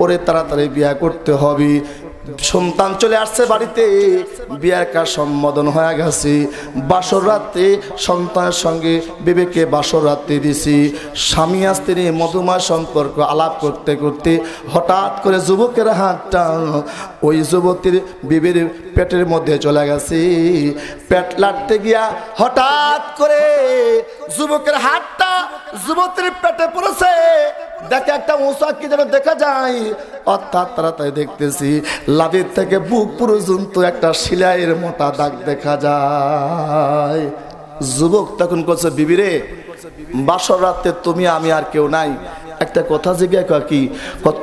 ওরে তাড়াতাড়ি বিয়া করতে হবে। সন্তান চলে আসছে বাড়িতে, বিয়ার কাজ সম্বোধন হয়ে গেছে। বাসর রাতে সন্তানের সঙ্গে বিবেকে বাসর রাতে দিছি। স্বামী আর স্ত্রী মধুময় সম্পর্ক আলাপ করতে করতে হঠাৎ করে যুবকের হাতটা ওই যুবতীর বিবির পেটের মধ্যে চলে গেছে। পেট লাটতে গিয়া হঠাৎ করে যুবকের হাতটা যুবতীর পেটে পড়েছে। দেখে একটা উঁচা কি যেন দেখা যায়, অর্থাৎ তাড়াতাড়ি দেখতেছি লাভের থেকে বুক পর্যন্ত একটা সেলাইয়ের মোটা দাগ দেখা যায়। যুবক তখন করছে, বিবিরে বাসর রাতে তুমি আমি আর কেউ নাই, একটা কথা জিজ্ঞাসা কি,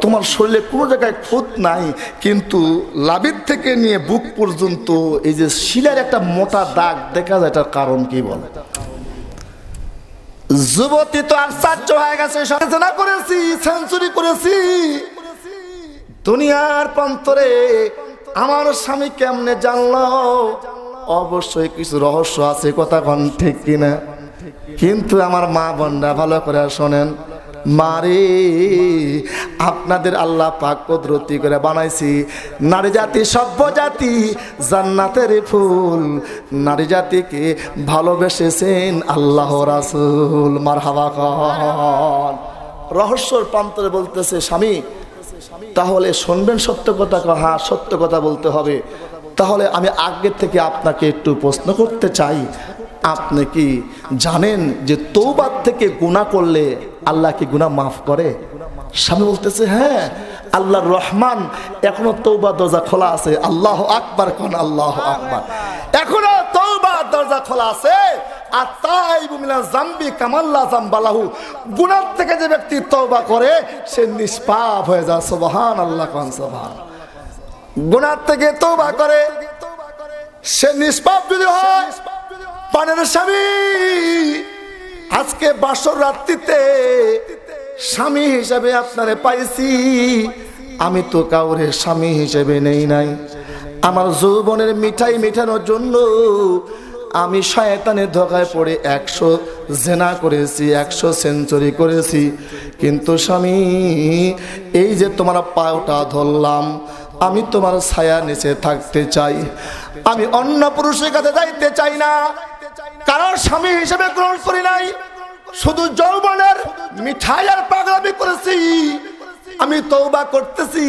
তোমার শরীরে কোনো জায়গায় খুঁত নাই, কিন্তু লাভের থেকে নিয়ে বুক পর্যন্ত এই যে শিলার একটা মোটা দাগ দেখা যায়, এটার কারণ কি বল? যুবতী তো আশ্চর্য হয়ে গেছে, সচেতনা করেছি, সেঞ্চুরি করেছি, দুনিয়ার প্রান্তরে আমার স্বামী কেমনে জানলো? অবশ্যই কিছু রহস্য আছে, কথা কোন ঠিক কিনা? কিন্তু আমার মা বোনরা ভালো করে শোনেন, মারে আপনাদের আল্লাহ পাক কুদরতি করে বানাইছি নারী জাতি সভ্য জাতি, জান্নাতের ফুল। নারী জাতিকে ভালোবেসেছেন আল্লাহ রাসূল, মারহাবা খান। রহস্যর প্রান্তরে বলতেছে, স্বামী তাহলে শুনবেন সত্য কথা? হ্যাঁ সত্য কথা বলতে হবে। তাহলে আমি আগে থেকে আপনাকে একটু প্রশ্ন করতে চাই, আপনি কি জানেন যে তওবার থেকে গুনাহ করলে আল্লাহ কি গুনাহ মাফ করে? স্বামী বলতেছে, হ্যাঁ আল্লাহর রহমান, এখনো তওবা দরজা খোলা আছে। আল্লাহু আকবার কোন, আল্লাহু আকবার। এখনো তওবা দরজা খোলা আছে। আর তাইবু মিনাজ যামবি কামাল্লা যামবালাহু, গুনাহ থেকে যে ব্যক্তি তওবা করে সে নিষ্পাপ হয়ে যায়। সুবহানাল্লাহ কোন, সুবহান। গুনাহ থেকে তওবা করে সে নিষ্পাপ যদি হয়। পানের স্বামী, আজকে বাসর রাত্রিতে স্বামী হিসাবে আপনারে পাইছি, আমি তো কাউরে স্বামী হিসেবে নেই নাই। আমার যৌবনের মিঠাই মেটানোর জন্য আমি শয়তানের ধোঁকায় পড়ে 100 জেনা করেছি, 100 সেঞ্চুরি করেছি। কিন্তু স্বামী, এই যে তোমার পাওটা ধরলাম, আমি তোমার ছায়া নিচে থাকতে চাই, আমি অন্য পুরুষের কাছে যাইতে চাই না, কারণ স্বামী হিসেবে গ্রহণ করি নাই। শুধু যৌবনের মিঠাই আর পাগলামি করেছি। আমি তওবা করতেছি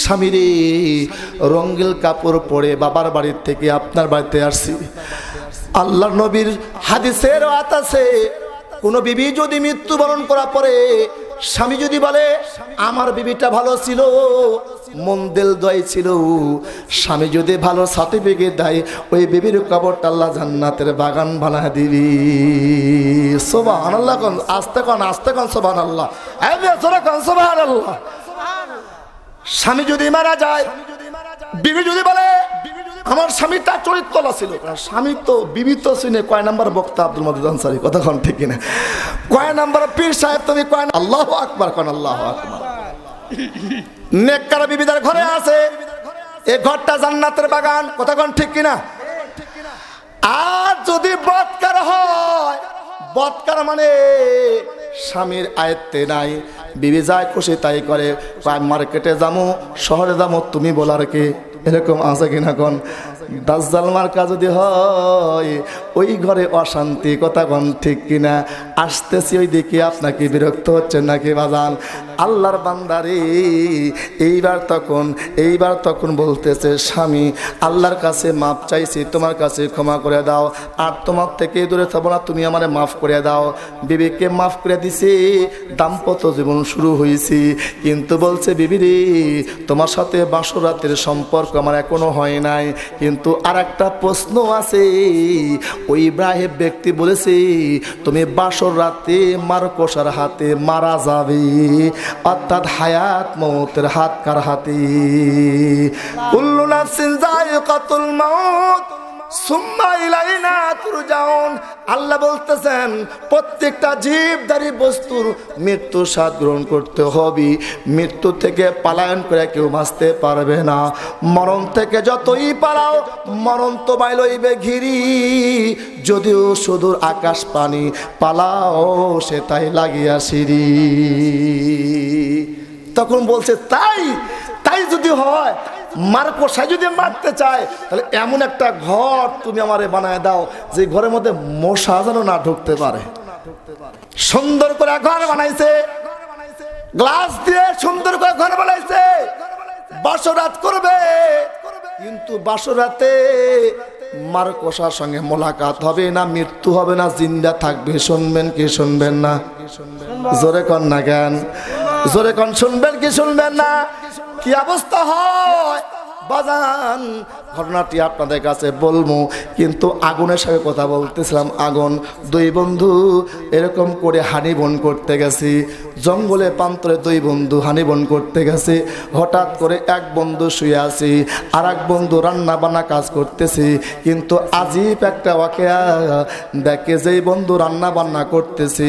স্বামীরে, রঙ্গিল কাপড় পরে বাবার বাড়ির থেকে আপনার বাড়িতে আসছি। আল্লাহর নবীর হাদিসের আয়াত আছে, কোন বিবি যদি মৃত্যুবরণ করার পরে স্বামী যদি বলে আমার বিবিটা ভালো ছিল, মন দিল দয় ছিল, স্বামী যদি ভালো সার্টিফিকেট দেয়, ওই বিবির কবরটা আল্লাহ জান্নাতের বাগান বানায় দিবি। সুবহানাল্লাহ কোন, আস্তে কোন, আস্তে কোন, সুবহানাল্লাহ, এই জোরে কোন সুবহানাল্লাহ। স্বামী যদি মারা যায়, বিবি যদি বলে আমার স্বামীটা চরিত্রলা ছিল, স্বামী তো বিবি তো শুনে কয় নাম্বার বক্তা আব্দুল মজিদ আনসারী, কথা কোন ঠিক কিনা? কয় নাম্বার পীর সাহেব তুমি কয়? আল্লাহু আকবার কোন, আল্লাহু আকবার। নেককার বিবিদের ঘরে আছে, এই ঘরটা জান্নাতের বাগান, কথা কোন ঠিক কিনা? আর যদি বদকার হয়, বদকার মানে স্বামীর আয়ত্তে নাই, বিবি যায় খুশি তাই করে, মার্কেটে যাবো, শহরে যাবো, তুমি বলার কে? এরকম আছে কিনা কোন? দাজ্জাল মার্কা যদি হয়, ওই ঘরে অশান্তি, কথা কোন ঠিক কিনা? আসতেছি ওই দিকে, আপনাকে বিরক্ত হচ্ছেন নাকি বাজান? আল্লাহর বান্দারে এইবার তখন বলতেছে, স্বামী আল্লাহর কাছে মাপ চাইছি, তোমার কাছে ক্ষমা করে দাও, আর তোমার থেকে দূরে থাকবো না, তুমি আমারে মাফ করে দাও। বিবিকে মাফ করে দিছে, দাম্পত্য জীবন শুরু হয়েছে। কিন্তু বলছে, বিবি রে তোমার সাথে বাসর রাতের সম্পর্ক আমার এখনো হয় নাই, কিন্তু আর একটা প্রশ্ন আছে। ওই ইব্রাহিম ব্যক্তি বলেছে তুমি বাসর রাতে মারকোসার হাতে মারা যাবে, অর্থাৎ হায়াত মৌতের হাত কার হাতে? কুল্লু নাফসিন যায়িকাতুল মাউত সুম্মা ইলাইনা তুরজাউন। আল্লাহ বলতেছেন প্রত্যেকটা জীবধারী বস্তুর মৃত্যু স্বাদ গ্রহণ করতে হবে। মৃত্যু থেকে পলায়ন করে কেউ বাঁচতে পারবে না। মরণ থেকে যতই পালাও, মরণ তোমায় লইবে ঘিরি, যদিও সুদূর আকাশ পানি পালাও সে তাই লাগিয়া সিঁড়ি। তখন বলছে তাই যদি হয় মার কষাই যদি মারতে চায় তাহলে এমন একটা ঘর তুমি আমারে বানায় দাও যে ঘরের মধ্যে মশা যেন না ঢুকতে পারে। সুন্দর করে ঘর বানাইছে, গ্লাস দিয়ে সুন্দর করে ঘর বানাইছে। বাসরাত করবে, কিন্তু বাসরাতে মার কষার সঙ্গে মোলাকাত হবে না, মৃত্যু হবে না, জিন্দা থাকবে। শুনবেন কি শুনবেন না? জোরে কন না কেন? জোরে কন, শুনবেন কি শুনবেন না? কি অবস্থা হয় বাজান, ঘটনাটি আপনাদের কাছে বলবো, কিন্তু আগুনের সাথে কথা বলতেছিলাম। আগুন, দুই বন্ধু এরকম করে হানিবন করতে গেছি, জঙ্গলে প্রান্তরে দুই বন্ধু হানিবন করতে গেছে। হঠাৎ করে এক বন্ধু শুয়ে আছি, আর এক বন্ধু রান্না বান্না কাজ করতেছি। কিন্তু আজীব একটা ওয়াকিয়া, দেখে যেই বন্ধু রান্না বান্না করতেছি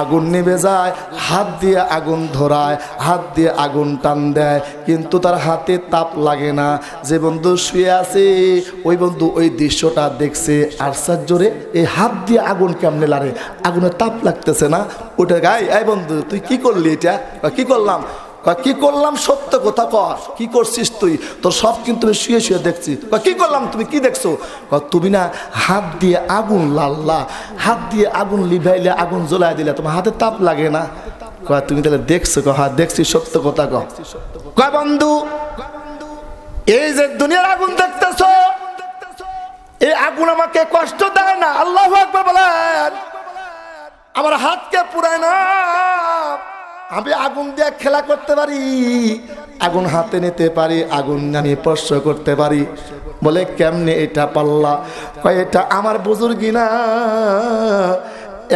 আগুন নিভে যায়, হাত দিয়ে আগুন ধরায়, হাত দিয়ে আগুন টান দেয়, কিন্তু তার হাতে তাপ লাগে না। যে বন্ধু শুয়ে আছে ওই বন্ধু ওই দৃশ্যটা দেখছে, আশ্চর্যরে এই হাত দিয়ে আগুন কেমনে লারে, আগুনের তাপ লাগতেছে না। ওটা গাই, এই বন্ধু তুই কি করলি? এটা কি করলাম? কি করলাম? সত্য কথা কর, কি করছিস তুই? তোর সব কিন্তু শুয়ে শুয়ে দেখছি। কি করলাম? তুমি কি দেখছো? তুমি না হাত দিয়ে আগুন লাল্লা, হাত দিয়ে আগুন লিভাইলে, আগুন জ্বলাই দিলে তোমার হাতে তাপ লাগে না। তুমি তাহলে দেখছো? হ্যাঁ দেখছি, সত্য কথা কয় বন্ধু, এই যে দুনিয়ার আগুন দেখতেছো, এই আগুন আমাকে কষ্ট দেয় না। আল্লাহু আকবার বলেন। আমার হাতকে পুরায় না, আমি আগুন দিয়ে খেলা করতে পারি, আগুন হাতে নিতে পারি, আগুন আমি স্পর্শ করতে পারি। বলে কেমনে এটা পাল্লা? কয় এটা আমার বুজুর্গি না,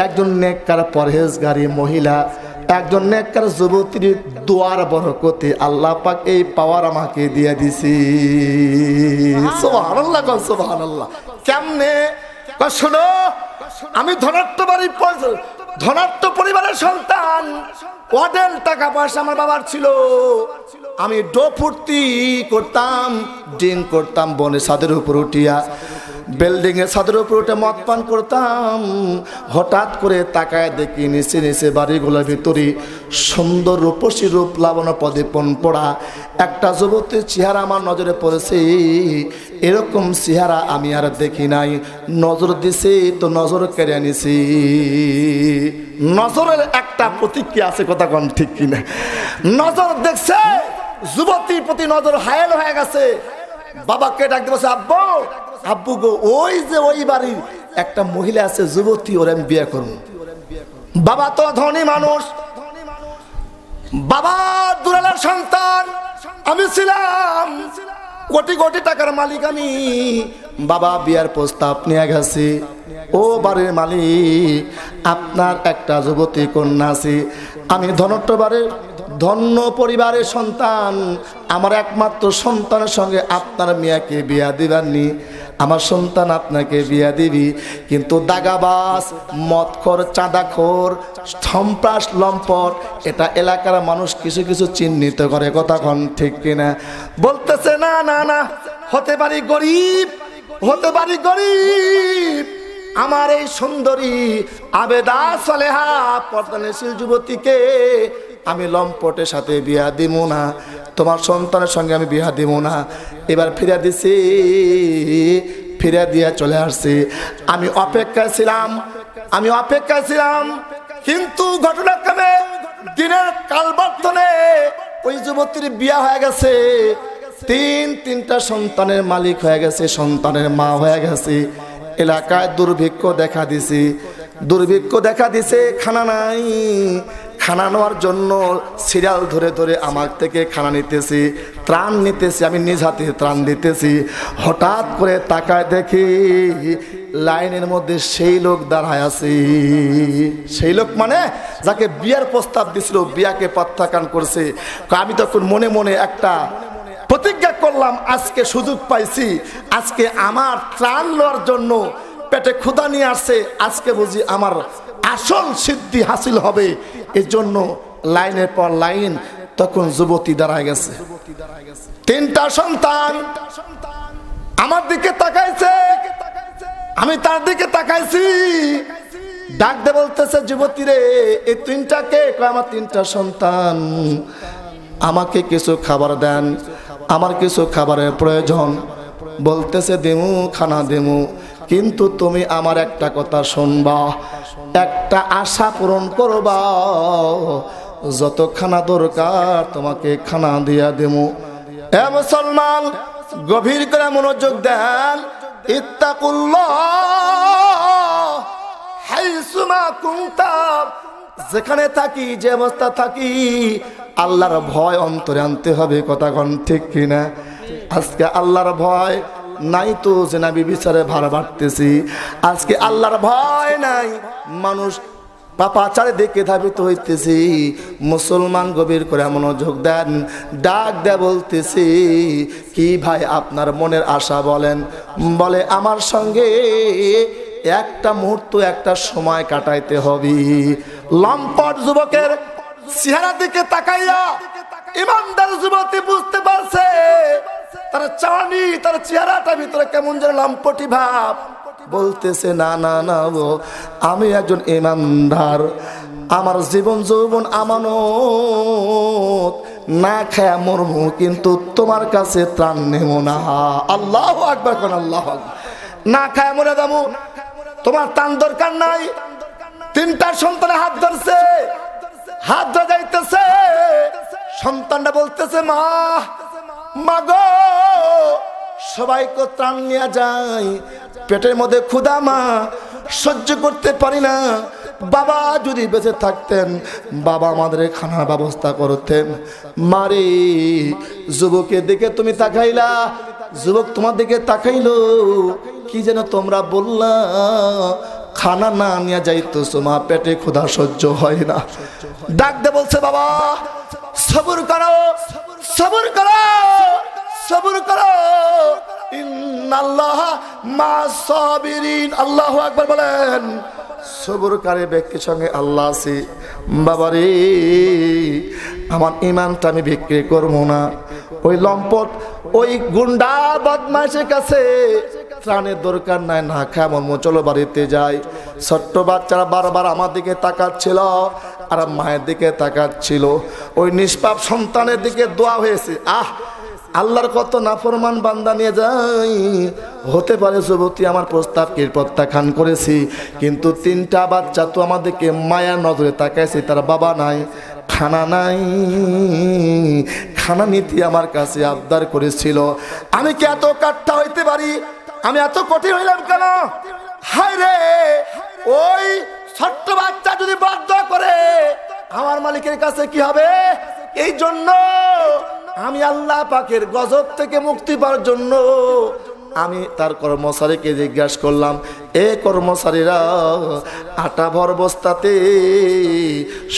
একজন নেককার পরহেজগারী মহিলা, একজন নেককার যুবতীর দোয়ার বরকতে আল্লাহ পাক এই পাওয়ার আমাকে দিয়ে দিছি। সুবহানাল্লাহ, সুবহানাল্লাহ। কেমনে? শোনো, আমি ধনাঢ্য পরিবারের সন্তান, অডেল টাকা পয়সা আমার বাবার ছিল। আমি ডো ফুর্তি করতাম, ড্রিঙ্ক করতাম, বনে ছাদের উপর উঠিয়া, বিল্ডিং এর ছাদের উপর উঠে মদ পান করতাম। হঠাৎ করে তাকায় দেখি নিচে নিচে বাড়িগুলোর ভিতরে সুন্দর রূপসী রূপ লাবণ্য পদীপন পড়া একটা যুবতীর চেহারা আমার নজরে পড়েছে। এরকম চেহারা আমি আর দেখি নাই। নজর দিছে তো নজর কেড়ে নিছি। নজরের একটা প্রতিক্রিয়া আছে, কথা কোন ঠিক কিনা? নজর দেখছে, যুবতীর প্রতি নজর হায়াল হয়ে গেছে। বাবাকে ডাকতে বসে, আব্বু আব্বু গো, ওই যে ওই বাড়ির একটা মহিলা আছে যুবতী, ওর আমি বিয়ে করব। বাবা তো ধনী মানুষ, বাবা দুলালের সন্তান, আমি ছিলাম কোটি কোটি টাকার মালিক আমি। বাবা বিয়ার প্রস্তাব নিয়ে গেছে। ও বাড়ির মালিক, আপনার একটা যুবতী কন্যা আছে, আমি ধন্য পরিবারের সন্তান, আমার একমাত্র সন্তানের সঙ্গে আপনার মেয়েকে বিয়া দিবাননি। আমার সন্তান আপনাকে বিয়া দিবি, কিন্তু দাগাবাজ, মদখোর, চাঁদাখোর, সন্ত্রাস, লম্পট, এটা এলাকার মানুষ কিছু কিছু চিহ্নিত করে। কথা কোন ঠিক কিনা? বলতেছে না না না, হতে পারি গরিব, হতে পারি গরিব, আমার এই সুন্দরী আবেদা সালেহা পর্দানশীল যুবতীকে আমি লম্পটের সাথে বিয়া দিব না, তোমার সন্তানের সঙ্গে আমি বিয়া দিব না। এবার ফিরে দিছি, ফিরে দিয়ে চলে আসছি। আমি অপেক্ষায় ছিলাম, কিন্তু ঘটনাক্রমে দিনের কালবর্তনে ওই যুবতীর বিয়া হয়ে গেছে, তিনটা সন্তানের মালিক হয়ে গেছে, সন্তানের মা হয়ে গেছে। এলাকায় দুর্ভিক্ষ দেখা দিছে, খানা নাই। খানা নেওয়ার জন্য সিরিয়াল ধরে ধরে আমার থেকে খানা নিতেছি, ত্রাণ নিতেছি, আমি নিজ হাতে ত্রাণ দিতেছি। হঠাৎ করে তাকায় দেখি লাইনের মধ্যে সেই লোক দাঁড়ায় আছে। সেই লোক মানে যাকে বিয়ার প্রস্তাব দিছিল, বিয়াকে প্রত্যাখ্যান করছে। আমি তখন মনে মনে একটা প্রতিজ্ঞা করলাম, আজকে সুযোগ পাইছি, আজকে আমার ত্রাণ লওয়ার জন্য পেটে ক্ষুধা নিয়ে আসছে, আজকে বুঝি আমার আসল সিদ্ধি হাসিল হবে। এর জন্য লাইনের পর লাইন তখন যুবতী দাঁড়ায় গেছে। তিনটা সন্তান আমার দিকে তাকাইছে, আমি তার দিকে তাকাইছি। ডাক দে বলতেছে, যুবতী রে, এই তিনটাকে? আমার তিনটা সন্তান, আমাকে কিছু খাবার দেন। আমার কিছু খাবারের প্রয়োজন। বলতেছে দেমু, খানা দেমু, কিন্তু তুমি আমার একটা কথা শুনবা, একটা আশা পূরণ করবা, যত খানা দরকার তোমাকে খানা দিয়া দেমু। এ মুসলমান, গভীর করে মনোযোগ দেন। ইত্তাকুল্লাহ হাইসুমা কুনতা, যেখানে থাকি, যে অবস্থা থাকি, আল্লাহর ভয় অন্তরে আনতে হবে। কথা কোন ঠিক কিনা? আজকে আল্লাহর ভয় নাই তো জেনাবি বিচারে ভাড়া বাড়তেছি। আজকে আল্লাহর ভয় নাই, মানুষ পাপাচারে দেখে ধাবিত হইতেছি। মুসলমান গভীর করে মনোযোগ দেন, ডাক দেয়া বলতেছি, কি ভাই আপনার মনের আশা বলেন? বলে আমার সঙ্গে একটা মুহূর্ত, একটা সময় কাটাইতে হবে। লম্পট যুবকের চেহারা দিকে তাকাইয়া ইমানদার যুবতী বুঝতে পারছে তার চাওয়ানি, তার চেহারাটা ভিতরে কেমন যেন লম্পটি ভাব। বলতেছে না না না, আমি একজন ইমানদার, আমার জীবন যৌবন আমানত, না খায়া মরমু, কিন্তু তোমার কাছে ত্রাণ নেব না। আল্লাহু আকবার কোন, আল্লাহু আকবার। না খায়া মরে যাবো, তোমার ত্রাণ দরকার নাই। তিনটা সন্তানের হাত ধরছে, হাত ধরে যাইতেছে। সন্তানটা বলতেছে মা, মা গো, সবাইকে ত্রাণ নিয়ে যায়, পেটের মধ্যে ক্ষুধা মা, সহ্য করতে পারি না। বাবা যদি বেঁচে থাকতেন, বাবা আমাদের খানার ব্যবস্থা করতেন। মারে, যুবকের দিকে তুমি তাকাইলা, যুবক তোমার দিকে তাকাইলো, কি যেন তোমরা বললা, খানা না নিয়ে যাইতেছো মা, পেটে ক্ষুধা সহ্য হয় না। ডাক দে বলছে বাবা সবর করো, সবর করো, সবর করো, ইন্নাল্লাহ মা'আস সাবিরিন। আল্লাহু আকবার বলেন। সবরকারী ব্যক্তির সঙ্গে আল্লাহ আছে। বাবারে, আমার ইমানটা আমি বিক্রি করবো না। ওই লম্পট, ওই গুন্ডা বদমাইশের কাছে ত্রাণের দরকার নাই, না খায় মর্ম, চলো বাড়িতে যাই। ছোট্ট বাচ্চারা বারবার আমার দিকে তাকাচ্ছিল আর মায়ের দিকে তাকাচ্ছিল। ওই নিষ্পাপ সন্তানের দিকে দোয়া হয়েছে। আল্লাহর কত নাফরমান বান্দা নিয়ে যাই। হতে পারে যুবতী আমার প্রস্তাবকে প্রত্যাখ্যান করেছি, কিন্তু তিনটা বাচ্চা তো আমাদেরকে মায়ার নজরে তাকাইছে, তার বাবা নাই, খানা নাই, খানা নীতি আমার কাছে আবদার করেছিল। আমি কি এত কাঠটা হইতে পারি? আমি এত কঠিন হইলাম কেন? হায় রে, ওই ছোট্ট বাচ্চা যদি বাধ্য করে, আমার মালিকের কাছে কি হবে? এই জন্য আমি আল্লাহ পাকের গজব থেকে মুক্তি পাওয়ার জন্য আমি তার কর্মচারীকে জিজ্ঞাসা করলাম, এ কর্মচারীরা আটা ভর বস্তাতে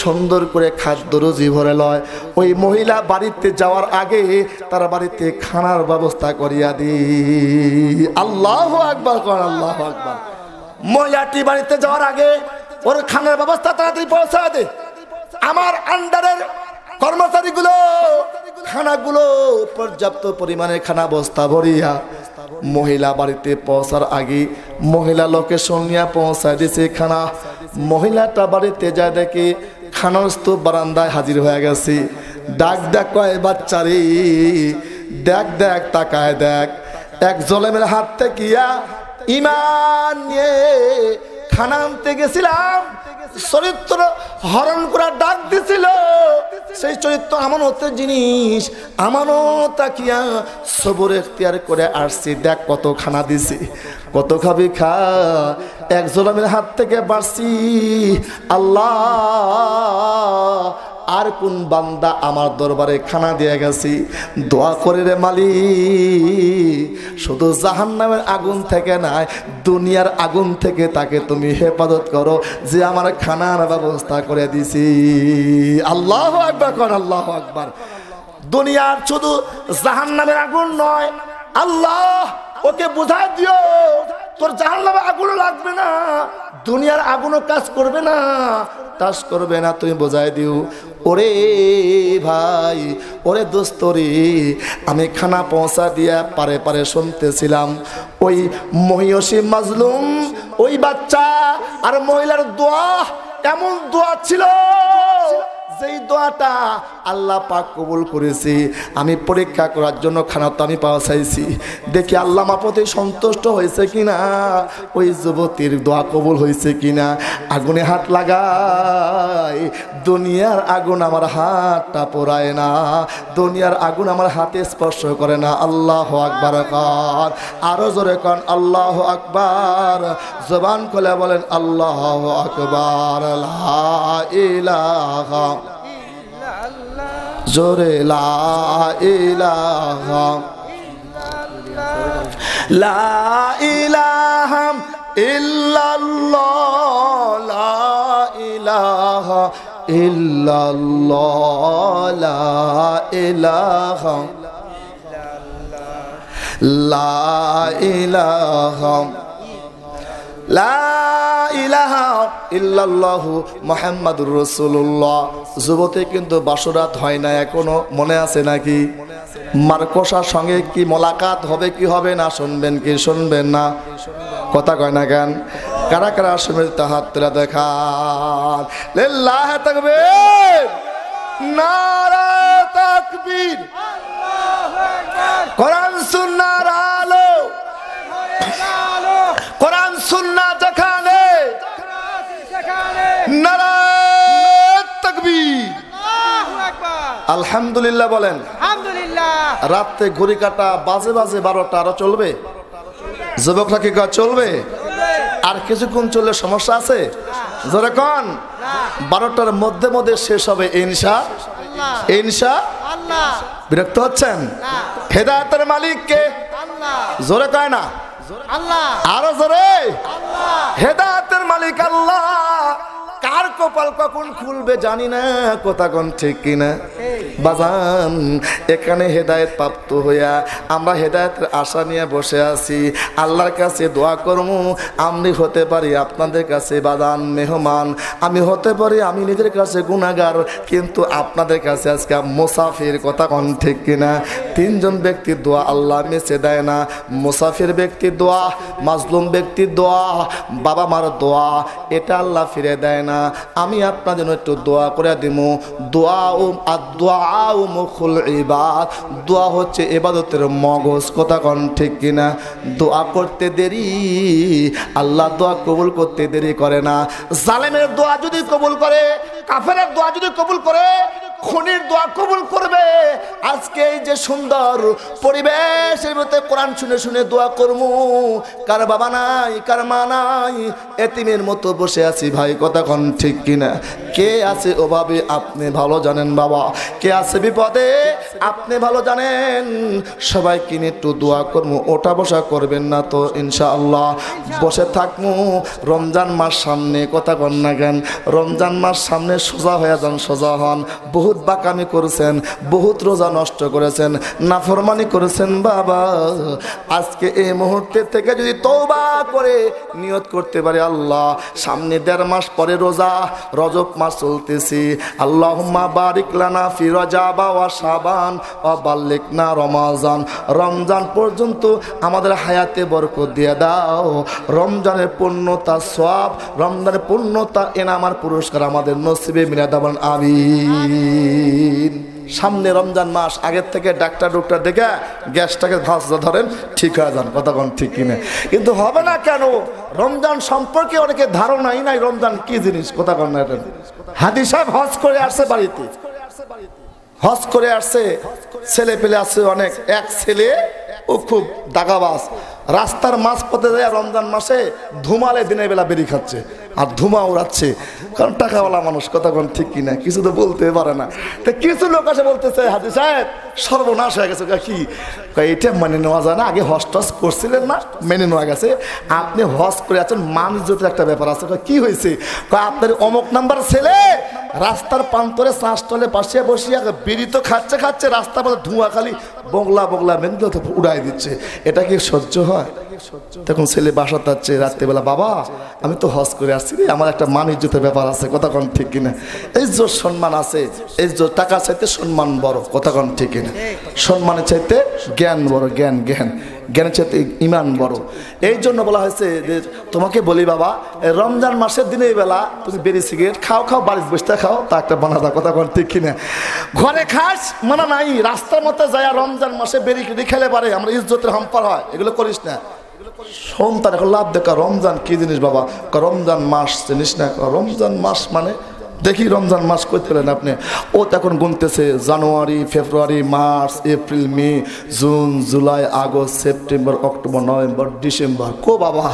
সুন্দর করে খাদ্য রুজি ভরে লয়, ওই মহিলা বাড়িতে যাওয়ার আগে তার বাড়িতে খানার ব্যবস্থা করিয়া দি। আল্লাহু আকবার কর, আল্লাহু আকবার। মহিলাটি বাড়িতে যাওয়ার আগে ওর খানার ব্যবস্থা তাড়াতাড়ি পৌঁছা দে। আমার আন্ডারের কর্মচারীগুলো খানাগুলো পর্যাপ্ত পরিমাণে খানা বস্তা ভরিয়া মহিলা বাড়িতে পৌঁছার আগে মহিলা লোকেশন নিয়ে পৌঁছায় দিছে খানা। মহিলাটা বাড়িতে যায় দেখে খানার স্তূপ বারান্দায় হাজির হয়ে গেছে। ডাক ডাক কয়, বাচ্চারে দেখ দেখ, তাকায় দেখ, এক জলেমের হাত থেকে ইমান নিয়ে খানা আনতে গেছিলাম, চরিত্র হরণ করা ডাক দিছিল। সেই চরিত্র আমানতের জিনিস, আমানত তাকিয়া সবর এখতিয়ার করে আসছি। দেখ কত খানা দিছি, কত খাবি খা। এক জলামের হাত থেকে বাড়ছি। আল্লাহ, আর কোন বান্দা আমার দরবারে খানা দিয়ে গেছি? দোয়া করে রে মালিক, শুধু জাহান্নামের আগুন থেকে নাই, দুনিয়ার আগুন থেকে তাকে তুমি হেফাজত করো, যে আমার খানার ব্যবস্থা করে দিছি। আল্লাহু আকবার কর, আল্লাহু আকবার। দুনিয়ার শুধু জাহান্নামের আগুন নয়, আল্লাহ ওকে বুঝাই দিও তোর জাহান্নামের আগুনও লাগবে না, দুনিয়ার আগুনও কাজ করবে না, টাস করবে না, তুমি বোঝাই দিও। ওরে ভাই, ওরে দোস্তরে, আমি খানা পৌঁছা দিয়া পারে পারে শুনতেছিলাম ওই মহিষী মাজলুম, ওই বাচ্চা আর মহিলার দোয়া, এমন দোয়া ছিল যেই দোয়াটা আল্লাহ পাক কবুল করেছে, আমি পরীক্ষা করার জন্য খানা তো আমি পাওয়া চাইছি, দেখি আল্লাহ আমার প্রতি সন্তুষ্ট হয়েছে কিনা, ওই যুবতীর দোয়া কবুল হয়েছে কিনা। আগুনে হাত লাগাই, দুনিয়ার আগুন আমার হাতটা পোড়ায় না, দুনিয়ার আগুন আমার হাতে স্পর্শ করে না। আল্লাহু আকবার কার, আরো জোরে কান আল্লাহু আকবার, জবান খুলে বলেন আল্লাহু আকবার। লা ইলাহা জোরে লা ইলাহা লা ইলাহা ইল্লাল্লাহ লা ইলাহা ইল্লাল্লাহ লা ইলাহা লা ইলাহা লা ইলাহা ইল্লাল্লাহু মুহাম্মাদুর রাসূলুল্লাহ। যুবতী কিন্তু বাসরাত হয় না এখনো, মনে আছে নাকি? মারকোসার সঙ্গে কি মোলাকাত হবে কি হবে না, শুনবেন কি শুনবেন না? কথা কয় না কেন? কারা কারা শুনবেন তা হাত তুলে দেখান। লিল্লাহি তাকবীর, নারা তাকবীর, আল্লাহু আকবার। কোরআন সুন্নাহর আলো, কোরআন সুন্নাহ যেখানে নারা তাকবীর, আল্লাহু আকবার। আলহামদুলিল্লাহ বলেন আলহামদুলিল্লাহ। রাতে ঘড়ি কাটা বাজে বাজে 12টা আরো চলবে? যুবকরা কি চলবে? আর কিছুক্ষণ চললে সমস্যা আছে? জোরে কোন 12টার মধ্যে মধ্যে শেষ হবে ইনশাআল্লাহ, ইনশাআল্লাহ। বিরক্ত হচ্ছেন? হেদায়েতের মালিক কে? আল্লাহ। জোরে কয় না আল্লাহ, আরো জোরে আল্লাহ। হেদায়েতের মালিক আল্লাহ। কার কপাল কখন খুলবে জানি না, কথা কোন ঠিক কিনা বাজান? এখানে হেদায়েত প্রাপ্ত হইয়া আমরা হেদায়েতের আশা নিয়ে বসে আছি, আল্লাহর কাছে দোয়া করব। আমি হতে পারি আপনাদের কাছে বাজান মেহমান, আমি হতে পারি আমি নিজের কাছে গুনাহগার, কিন্তু আপনাদের কাছে আজকে মুসাফির, কথা কোন ঠিক কিনা? তিনজন ব্যক্তির দোয়া আল্লাহ মেসে দেয় না। মুসাফির ব্যক্তির দোয়া, মাজলুম ব্যক্তির দোয়া, বাবা মার দোয়া, এটা আল্লাহ ফিরে দেয় না। আমি আপনাদের জন্য একটু দোয়া করে দিব। দোয়া ও মুখুল ইবাদ, দোয়া হচ্ছে ইবাদতের মগজ, কথা কোন ঠিক কিনা? দোয়া করতে দেরি, আল্লাহ দোয়া কবুল করতে দেরি করে না। জালেমের দোয়া যদি কবুল করে, কাফেরের দোয়া যদি কবুল করে, খুনির দোয়া কবুল করবে। আজকে এই যে সুন্দর পরিবেশের মধ্যে কোরআন শুনে শুনে দোয়া করবো, কার বাবা নাই, কার মা নাই, এতিমের মতো বসে আছি ভাই, কথা কোন ঠিক কিনা? কে আছে অভাবে আপনি ভালো জানেন বাবা, কে আছে বিপদে আপনি ভালো জানেন। সবাইকে নিয়ে একটু দোয়া করবো, ওঠা বসা করবেন না তো ইনশাআল্লাহ। বসে থাকবো, রমজান মাস সামনে, কথা কোন না কেন? রমজান মাস সামনে, সোজা হয়ে যান, সোজা হন। বহুত বাকামি করেছেন, বহুত রোজা নষ্ট করেছেন, নাফরমানি করেছেন বাবা। আজকে এই মুহূর্তে থেকে যদি তওবা করে নিয়ত করতে পারে, আল্লাহ সামনে 1.5 মাস পরে রোজা, রজব মাস চলতেছি, আল্লাহুম্মা বারিক লানা ফি রজাব ওয়া শাবান ওয়া বাল্লিগনা রমাজান। রমজান পর্যন্ত আমাদের হায়াতে বরকত দিয়ে দাও। রমজানের পূর্ণতা সওয়াব, রমজানের পূর্ণতা এনামার পুরস্কার আমাদের নসিবে মিলা দাও, আমিন। সামনে রমজান মাস, আগের থেকে ডাক্তার দেখে গ্যাসটাকে ভাঁজা ধরেন, ঠিক হয়ে যান, কথা কোন ঠিক কিনা? কিন্তু হবে না কেন? রমজান সম্পর্কে অনেকে ধারণাই নাই, রমজান কি জিনিস, কথা কোন না? হাদি সাহেব হজ করে আসছে বাড়িতে, হজ করে আসছে, ছেলে পেলে আছে অনেক। এক ছেলে ও খুব দাগাবাজ, রাস্তার মাঝপথে যায় রমজান মাসে ধুমালে দিনের বেলা বেরিয়ে খাচ্ছে আর ধুমা উড়াচ্ছে, কারণ টাকাওয়ালা মানুষ, কথা কোন ঠিক কিনা? কিছু তো বলতে পারে না। তো কিছু লোক আসে বলতেছে, হাজি সাহেব সর্বনাশ হয়ে গেছে। কি এটা মেনে নেওয়া যায় না? আগে হজ টজ করছিলেন না, মেনে নেওয়া গেছে। আপনি হজ করে আছেন, মানুষের একটা ব্যাপার আছে। কি হয়েছে? আপনার অমুক নাম্বার ছেলে রাস্তার প্রান্তরে চাষতলে পাশে বসিয়া বিড়ি তো খাচ্ছে খাচ্ছে, রাস্তার পথে ধোঁয়া খালি বগলা বগলা মেন উড়াই দিচ্ছে। এটা কি সহ্য হয়? তখন ছেলে বাসা যাচ্ছে রাত্রিবেলা, বাবা আমি তো হজ করে আসছি রে, আমার একটা মান ইজ্জতের ব্যাপার আছে, কথা কোন ঠিক কিনা? এই যে সম্মান আছে, এই যে টাকা চাইতে সম্মান বড়, কথা কোন ঠিক কিনা? সম্মানের চাইতে জ্ঞান বড়, জ্ঞান জ্ঞান। জ্ঞানের চেয়ে ইমান বড়। এই জন্য বলা হয়েছে যে তোমাকে বলি বাবা, রমজান মাসের দিনের বেলা তুমি বেরি সিগারেট খাও, বাড়িতে বসতে খাও, তা একটা বানাদা কথা কর ঠিক কিনা? ঘরে খাস মানা নাই, রাস্তার মধ্যে যায় রমজান মাসে বেরি খেলে পারে আমরা ইজ্জতের হাম্পার হয়, এগুলো করিস না। সন্তান এখন লাভ দেখা, রমজান কি জিনিস বাবা? রমজান মাস জিনিস না। রমজান মাস মানে দেখি রমজান মাস করতে পেলেন আপনি? ও তখন গুনতেছে জানুয়ারি, ফেব্রুয়ারি, মার্চ, এপ্রিল, মে, জুন, জুলাই, আগস্ট, সেপ্টেম্বর, অক্টোবর, নভেম্বর, ডিসেম্বর। কো বাবা,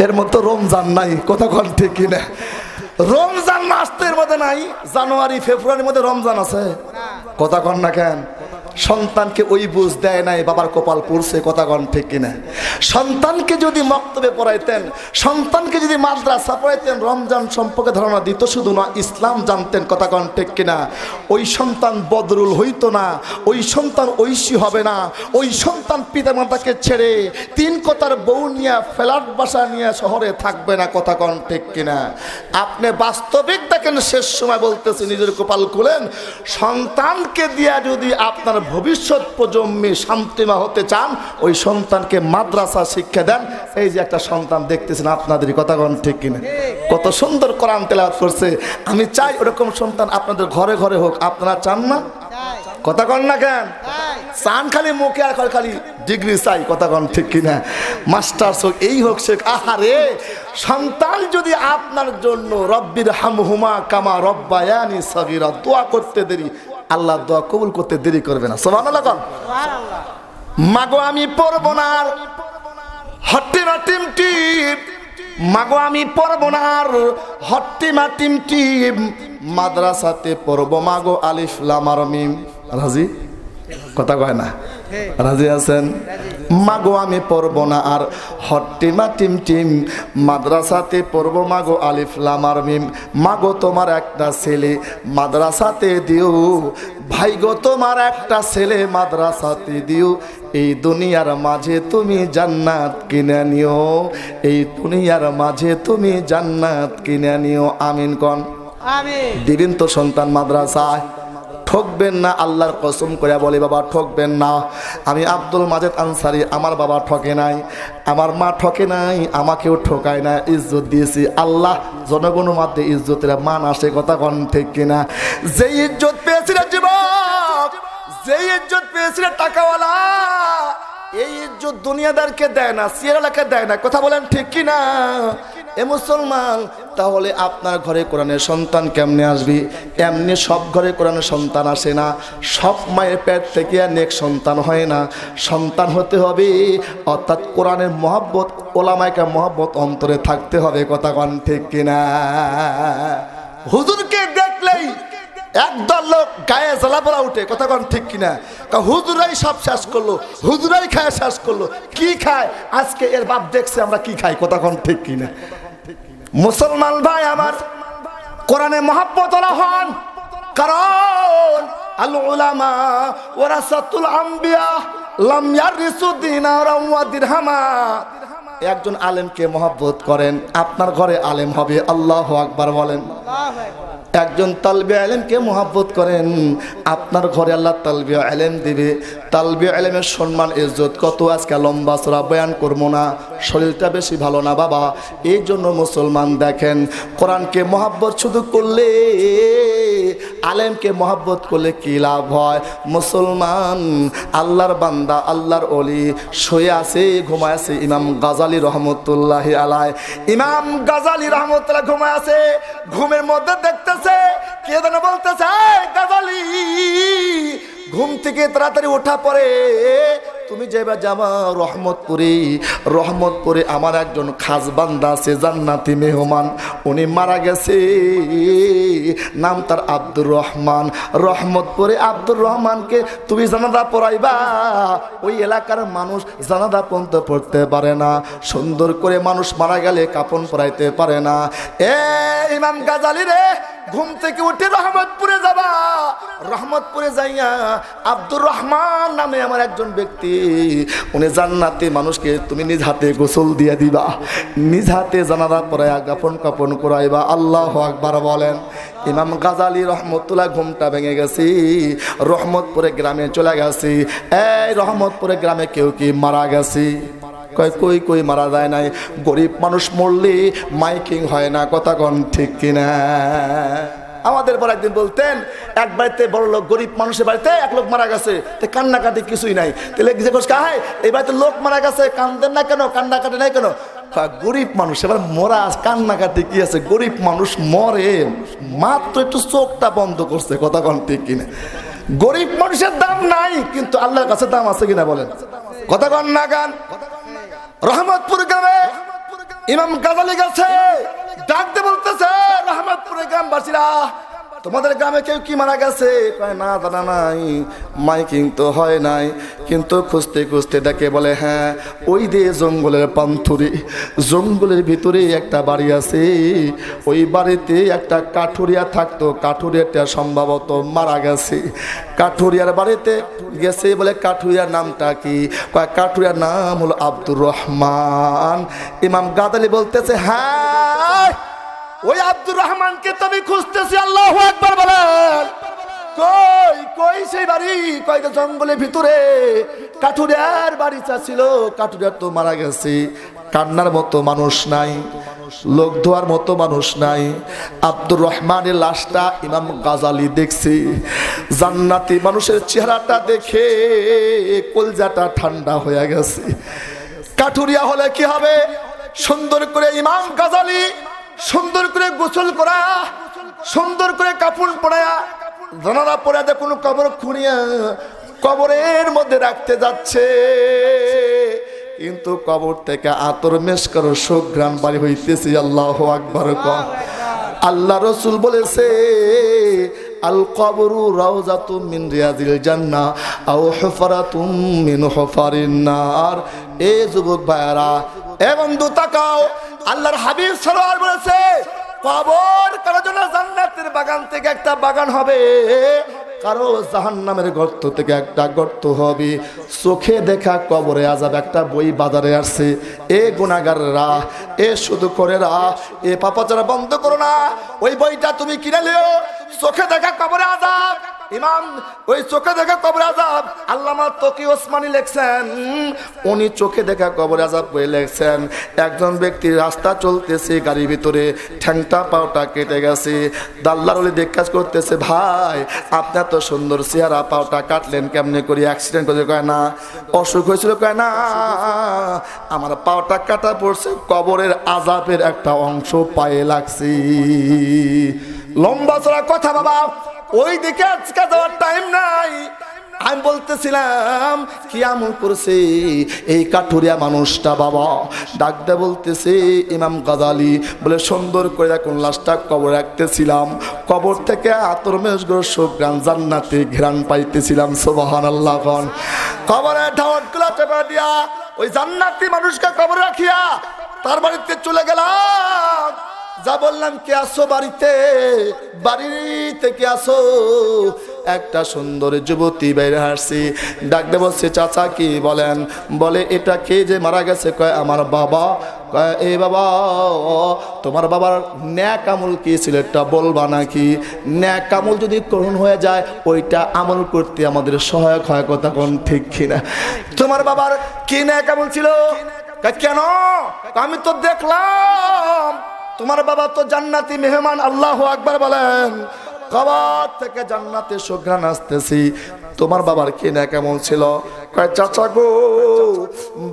এর মধ্যে রমজান নাই, কথা কন ঠিক কিনা? রমজান মাস তো এর মধ্যে নাই। জানুয়ারি, ফেব্রুয়ারির মধ্যে রমজান আছে, কথা কন না কেন? সন্তানকে ওই বুঝ দেয় নাই, বাবার কপাল পড়ছে, কথা কন ঠিক কিনা? সন্তানকে যদি মক্তবে পড়াইতেন, সন্তানকে যদি মাদ্রাসা পড়াইতেন, রমজান সম্পর্কে ধারণা দিত, শুধু না ইসলাম জানতেন, কথা কন ঠিক কিনা? ওই সন্তান বদরুল হইতো না, ওই সন্তান ঐশী হবে না, ওই সন্তান পিতামাতাকে ছেড়ে 3 কথার বউ নিয়ে ফ্ল্যাট বাসা নিয়ে শহরে থাকবে না, কথা কন ঠিক কিনা? আপনি বাস্তবিক দেখেন, শেষ সময় বলতেছি, নিজের কপাল খুলেন। সন্তানকে দিয়া যদি আপনার ভবিষ্যৎ প্রজন্মে শান্তিমা হতে চান, ওই সন্তানকে মাদ্রাসা শিক্ষা দেন। এই যে একটা সন্তান দেখতেছেন আপনাদের, কথা কন ঠিক কিনা? কত সুন্দর কোরআন তেলাওয়াত করছে। আমি চাই ওরকম সন্তান আপনাদের ঘরে ঘরে হোক। আপনারা চান না? কথা কন না কেন? চান খালি মুখে, আর খালি ডিগ্রি চাই, কথা কন ঠিক কিনা? মাস্টার্স হোক, এই হোক, সে আহারে সন্তান যদি আপনার জন্য রব্বির হামহুমা কামা রব্বায়ানি সগীরা দোয়া করতে দেরি, আল্লাহ দোয়া কবুল করতে দেরি করবে না। সুবহানাল্লাহ। মাগো আমি পড়ব না আর হট্টিমা টিম টিম, মাগো আমি পড়ব না আর হট্টিমা টিম টিম, মাদ্রাসাতে পড়ব মাগো আলিফ লাম আর মিম। রাজি? কথা কয় না? রাজি আছেন? মাগো আমি পড়ব না আর হট্টিমা টিম টিম, মাদ্রাসাতে পড়ব মাগো আলিফ লাম আর মিম। মাগো তোমার একটা ছেলে মাদ্রাসাতে দিও, ভাই গো তোমার একটা ছেলে মাদ্রাসাতে দিও। এই দুনিয়ার মাঝে তুমি জান্নাত কিনে নিও, এই দুনিয়ার মাঝে তুমি জান্নাত কিনে নিও। আমিন কন? আমিন। দিবেন তো সন্তান মাদ্রাসায়? ঠকবেন না, আল্লাহর কসম করে বলি বাবা, ঠকবেন না। আমি আব্দুল মাজেদ আনসারী, আমার বাবা ঠকে নাই, আমার মা ঠকে নাই, আমাকেও ঠকায় না, ইজ্জত দিয়েছি আল্লাহ। জনগণের মধ্যে ইজ্জতের মান আসে, কথা কন ঠিক কিনা? যে ইজ্জত পেয়েছিল যুবক, যে ইজ্জত পেয়েছিল টাকাওয়ালা, এই ইজ্জত দুনিয়াদারকে দেয় না, সিয়ারালাকে দেয় না, কথা বলেন ঠিক কিনা? এ মুসলমান, তাহলে আপনার ঘরে কোরআনের সন্তান কেমনে আসবি? এমনি সব ঘরে কোরআনের সন্তান আসে না, সব মায়ের পেট থেকে নেক সন্তান হয় না। সন্তান হতে হবে, অর্থাৎ কোরআনের মহব্বত, ওলামায়ে মহব্বত অন্তরে থাকতে হবে, কথা কন ঠিক কিনা? হুজুরকে দেখলেই একদল লোক গায়ে জ্বালা পড়া উঠে, কথা কন ঠিক কিনা? হুজুরাই সব শেষ করলো, হুজুরাই খায় শেষ করলো। কি খায়? আজকে এর বাপ দেখছে আমরা কি খাই, কথা কন ঠিক কিনা? মুসলমান ভাই আমার, কোরআনে মহব্বত ওরা হন, কারণ আল উলামা ওয়ারাসাতুল আম্বিয়া লাম ইয়ারিসু দিনারাম ওয়া দিরহামা। একজন আলেমকে মহব্বত করেন, আপনার ঘরে আলেম হবে, আল্লাহু আকবার বলেন। একজন তালবে আলেমকে মহব্বত করেন, আপনার ঘরে আল্লাহ তালবে আলেম দিবে। তালবে আলেমের সম্মান ইজ্জত কত, আজকে লম্বা চড়া বয়ান করবো না, শরীরটা বেশি ভালো না বাবা। এই জন্য মুসলমান দেখেন, কোরআনকে মহব্বত শুধু করলে, আলেমকে মহব্বত করলে কি লাভ হয়? মুসলমান আল্লাহর বান্দা, আল্লাহর ওলি শুয়ে আছে, ঘুমায় আছে। ইমাম গাজালি রহমতুল্লাহি আলাইহি, ইমাম গাজালি রহমতুল্লাহ ঘুমায় আছে, ঘুমের মধ্যে দেখতেছে কে যেন বলতেছে, গাজালি ঘুম থেকে তাড়াতাড়ি ওঠা পরে তুমি যাইবা যাবা রহমতপুরে। রহমতপুরে আমার একজন খাস বান্দা আছে, জান্নাতি মেহমান, উনি মারা গেছে, নাম তার আব্দুর রহমান। রহমতপুরে আব্দুর রহমানকে তুমি জানাজা পড়াইবা। ওই এলাকার মানুষ জানাজা পর্যন্ত পড়তে পারে না, সুন্দর করে মানুষ মারা গেলে কাফন পরাইতে পারে না। এ ইমাম গাজালি রে, ঘুম থেকে উঠে রহমতপুরে যাবা, রহমতপুরে যাইয়া আব্দুর রহমান নামে আমার একজন ব্যক্তি, উনি জান্নাতি মানুষকে তুমি নিজ হাতে গোসল দিয়ে দিবা, নিজ হাতে জানাজা পড়াইয়া কাফন কাফন করাইবা। আল্লাহু আকবার বলেন। ইমাম গাজালি রহমতুল্লাহ ঘুমটা ভেঙে গেছি, রহমতপুরে গ্রামে চলে গেছি। এই রহমতপুরে গ্রামে কেউ কি মারা গেছি? কয় কই কই মারা যায় নাই। গরিব মানুষ মরলে মাইকিং হয় না, কথা কোন ঠিক কিনা? আমাদের পর একদিন বলতেন এক বাড়িতে বড় লোক গরিব মানুষের বাড়িতে এক লোক মারা গেছে, কান্নাকাটি কিছুই নাই। তাহলে এই বাড়িতে লোক মারা গেছে, কান্দেন না কেন, কান্নাকাটি নাই কেন? গরিব মানুষ এবার মরা, কান্নাকাটি কি আছে? গরিব মানুষ মরে মাত্র একটু চোখটা বন্ধ করছে, কথা কোন ঠিক কিনা? গরিব মানুষের দাম নাই, কিন্তু আল্লাহর কাছে দাম আছে কিনা বলেন? কথা কোন না গান? রহমতপুর গ্রামে ইমাম গাজালি গেছে, ডাকতে বলতেছে রহমতপুরের গ্রামবাসীরা, তোমাদের গ্রামে কেউ কি মারা গেছে? কয় না জানা নাই, মাইকিং তো হয় নাই। কিন্তু খুঁজতে খুঁজতে দেখে বলে হ্যাঁ, ওই দিয়ে জঙ্গলের পান্থুরি, জঙ্গলের ভিতরে একটা বাড়ি আছে, ওই বাড়িতে একটা কাঠুরিয়া থাকতো, কাঠুরিয়াটা সম্ভবত মারা গেছে। কাঠুরিয়ার বাড়িতে গেছে বলে কাঠুরিয়ার নামটা কি? কয় কাঠুরিয়ার নাম হলো আব্দুর রহমান। ইমাম গাজালি বলতেছে হ্যাঁ, ওই আব্দুর রহমানকে তো আমি খুঁজতেছি। আল্লাহু আকবার বলেন। কই কই সেই বাড়ি? কয় জঙ্গলের ভিতরে কাঠুরিয়ার বাড়িটা ছিল, কাঠুরিয়ার তো মারা গেছে। কান্নার মতো মানুষ নাই, লোক ধোয়ার মতো মানুষ নাই। আব্দুর রহমানের লাশটা ইমাম গাজালি দেখছি। জান্নাতি মানুষের চেহারাটা দেখে কলজাটা ঠান্ডা হয়ে গেছে। কাঠুরিয়া হলে কি হবে? সুন্দর করে ইমাম গাজালি সুন্দর করে গোসল করা, সুন্দর করে কাপড় পরায়া, জানালা পরে দেখুন কবর খুঁড়িয়া কবরের মধ্যে রাখতে যাচ্ছে। কিন্তু কবর থেকে আতর মেশকার সুঘ্রাণ বাড়ি হইতেছে। আল্লাহু আকবার। আল্লাহ রসুল বলেছে আল কবরু রাউজাতুম মিন রিয়াজিল জান্নাহ আও হুফরাতুম মিন হুফারিন নার। এ যুবক ভাইরা, এ বন্ধু তাকাও, আল্লাহর হাবিব সাল্লাল্লাহু আলাইহি বলেছে কবর কারো জন্য জান্নাতের বাগান থেকে একটা বাগান হবে, কারো জাহান্নামের গর্ত থেকে একটা গর্ত হবে। চোখে দেখা কবরে আযাব একটা বই বাজারে আসছে। এ গুনাহগাররা, এ শুধু করেরা, এ পাপাচার বন্ধ করো না। ওই বইটা তুমি কিনে লিও, চোখে দেখা কবরে আযাব। ইমাম ওই চোখে দেখা কবরে আযাব আল্লামা তকি ওসমানী লেখছেন, উনি চোখে দেখা কবরে আযাব বই লেখছেন। একজন ব্যক্তি রাস্তা চলতেছে, গাড়ির ভিতরে ঠ্যাংটা পাওটা কেটে গেছে। দাল্লার ওলি দেখাজ করতেছে, ভাই আপনার তো সুন্দর চেহারা, পাওটা কাটলেন কেমনে করে? অ্যাক্সিডেন্ট করে? কয় না। অসুখ হয়েছিল? কয় না, আমার পাওটা কাটা পড়ছে, কবরের আযাবের একটা অংশ পায়ে লাগছে। লম্বা চড়া কথা বাবা, ওই দিকে আজকে যাওয়ার টাইম নাই। আমি বলতেছিলাম কি আমল করছে এই কাঠুরিয়া মানুষটা বাবা? ডাকতে বলতেছে ইমাম গাজালি বলে সুন্দর করে দেখুন লাশটা কবর রাখতেছিলাম, কবর থেকে আতর মেশগুলো সুঘ্রাণ জান্নাতি ঘ্রাণ পাইতেছিলাম। সুবহানাল্লাহ। কবরে ঢাওয়াতগুলো চেপে দিয়া ওই জান্নাতি মানুষকে কবরে রাখিয়া তার বাড়িতে চলে গেলাম। যা বললাম কে আসো বাড়িতে, বাড়িতে কে আসো? একটা সুন্দর যুবতী বাইরে আসছি। ডাকতে বলছে চাচা কি বলেন? বলে এটা কে যে মারা গেছে? কয় আমার বাবা। কয় এই বাবা, তোমার বাবার ন্যাক আমল কি ছিল এটা বলবা নাকি? ন্যাক আমল যদি গ্রহণ হয়ে যায় ওইটা আমল করতে আমাদের সহায়ক হয়, কথা কোন ঠিক কিনা? তোমার বাবার কি ন্যাক আমল ছিল? কেন? আমি তো দেখলাম তোমার বাবা তো জান্নাতি মেহমান। আল্লাহু আকবার বলেন। কবর থেকে জান্নাতে সুঘ্রাণ আসতেছি। তোমার বাবার কি নেক আমল ছিল? কয় চাচা গো,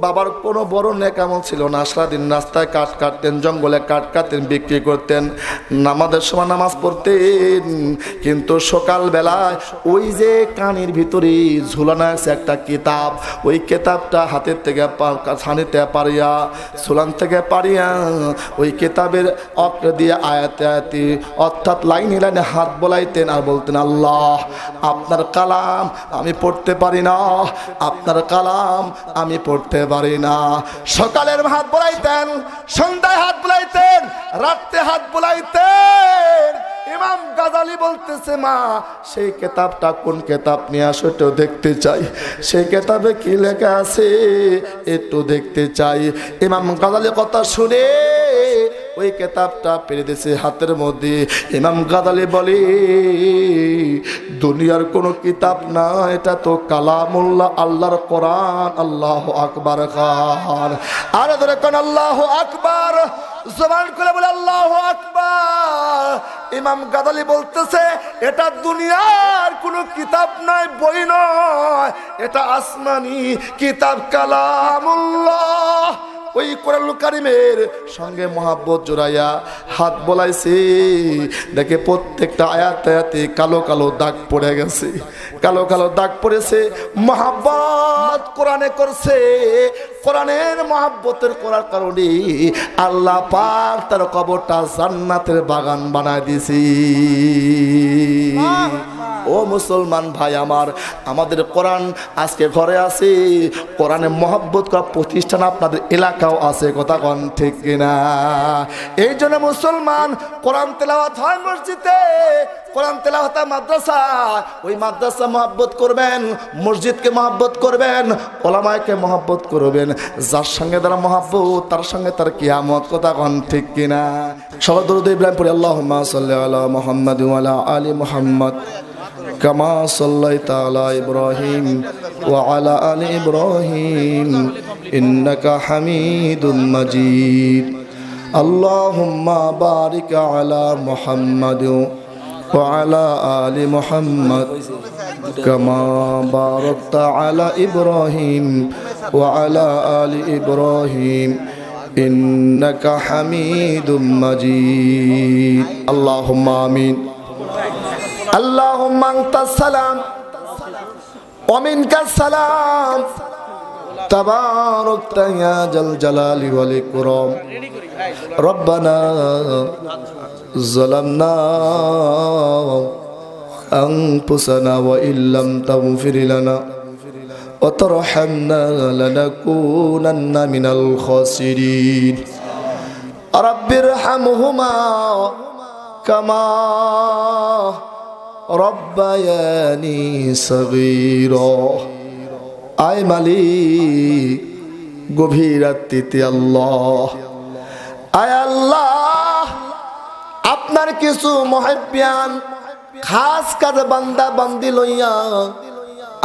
বাবার কোনো বড় নেক আমল ছিল না। সারাদিন রাস্তায় কাঠ কাটতেন, জঙ্গলে কাঠ কাটতেন, বিক্রি করতেন, নামাজের সময় নামাজ পড়তেন। কিন্তু সকালবেলায় ওই যে কানের ভিতরে ঝুলানো আছে একটা কিতাব, ওই কিতাবটা হাতের থেকে ছানিতে পারিয়া, সুলান থেকে পারিয়া ওই কিতাবের অক্ষ দিয়ে আয়াতে আয়াতে অর্থাৎ লাইনে লাইনে হাত বলাইতেন আর বলতেন আল্লাহ আপনার কালাম আমি পড়তে পারি না, আপনার কালাম আমি পড়তে পারি না। সকালের হাত বোলাইতেন, সন্ধ্যায় হাত বোলাইতেন, রাত্রে হাত বোলাইতেন। ইমাম গাজালি বলতেছে মা সেই কিতাবটা কোন কিতাব নিয়ে আসো একটু দেখতে চাই, সেই কিতাবে কি লেখা আছে একটু দেখতে চাই। ইমাম গাজালি কথা শুনে ওই কিতাবটা পেরে দিয়েছে হাতের মধ্যে। ইমাম গাজালি বলে দুনিয়ার কোনো কিতাব না, এটা তো কালামুল্লাহ, আল্লাহর কোরআন। আল্লাহু আকবার খান, আরে ধরে কোন আল্লাহু আকবার, জবান করে বলে আল্লাহু আকবার। ইমাম গাজালি বলতেছে এটা দুনিয়ার কোনো কিতাব নয়, বই নয়, এটা আসমানি কিতাব কালামুল্লাহ। ওই কোরআনুল কারীমের সঙ্গে মহাব্বত জোড়াইয়া হাত বলাইছে, দেখে প্রত্যেকটা আয়াতে কালো কালো দাগ পড়ে গেছে, কালো কালো দাগ পড়েছে। মহাব্বত কোরআনে করছে, কোরআনের মহাব্বতের করার কারণে আল্লাহ পাক তার কবরটা জান্নাতের বাগান বানায় দিয়েছে। ও মুসলমান ভাই আমার, আমাদের কোরআন আজকে ঘরে আছে, কোরআনে মহব্বত করা প্রতিষ্ঠান আপনাদের এলাকাও আছে, কথা কোন ঠিক কিনা? এই জন্য মুসলমান কোরআন তেলাওয়াত হয় মসজিদে, কোরআন তেলাওয়াত হয় মাদ্রাসা, ওই মাদ্রাসা মহব্বত করবেন, মসজিদকে মহব্বত করবেন, ওলামাকে মহব্বত করবেন। যার সঙ্গে তারা মহব্বত তার সঙ্গে তার কিয়ামত, কথা কোন ঠিক কিনা? সবাই দরুদ ইব্রাহিম পড়ি, আল্লাহুম্মা সাল্লি আলা মুহাম্মাদ ওয়া আলা আলি মুহাম্মাদ কামা সাল্লাইতা আলা ইব্রাহিম ওয়া আলা আলি ইব্রাহিম ইন্নাকা হামিদুম মাজিদ। আল্লাহুম্মা বারিক আলা মুহাম্মাদ ওয়া আলা আলি মুহাম্মাদ কামা বারাকতা আলা ইব্রাহিম ওয়া আলা আলি ইব্রাহিম ইন্নাকা হামিদুম মাজিদ। আল্লাহুম্মা আমিন। আল্লাহুম্মা আনতাস সালাম ওয়া মিনকাস সালাম তাবারাকতা ইয়া জাল জালালি ওয়াল ইকরাম। রব্বানা যালামনা আনফুসানা ওয়া ইল্লাম তাগফির লানা ওয়া তারহামনা লানাকুনান্না মিনাল খাসিরিন। রাব্বিরহামহুমা কামা রব্বায়ানি সগীরা। আয় মালিক, গভীর রাত্রিতে আল্লাহ, আয় আল্লাহ, আপনার কিছু মুহিব্বান খাস কাজ বান্দা বান্দি লইয়া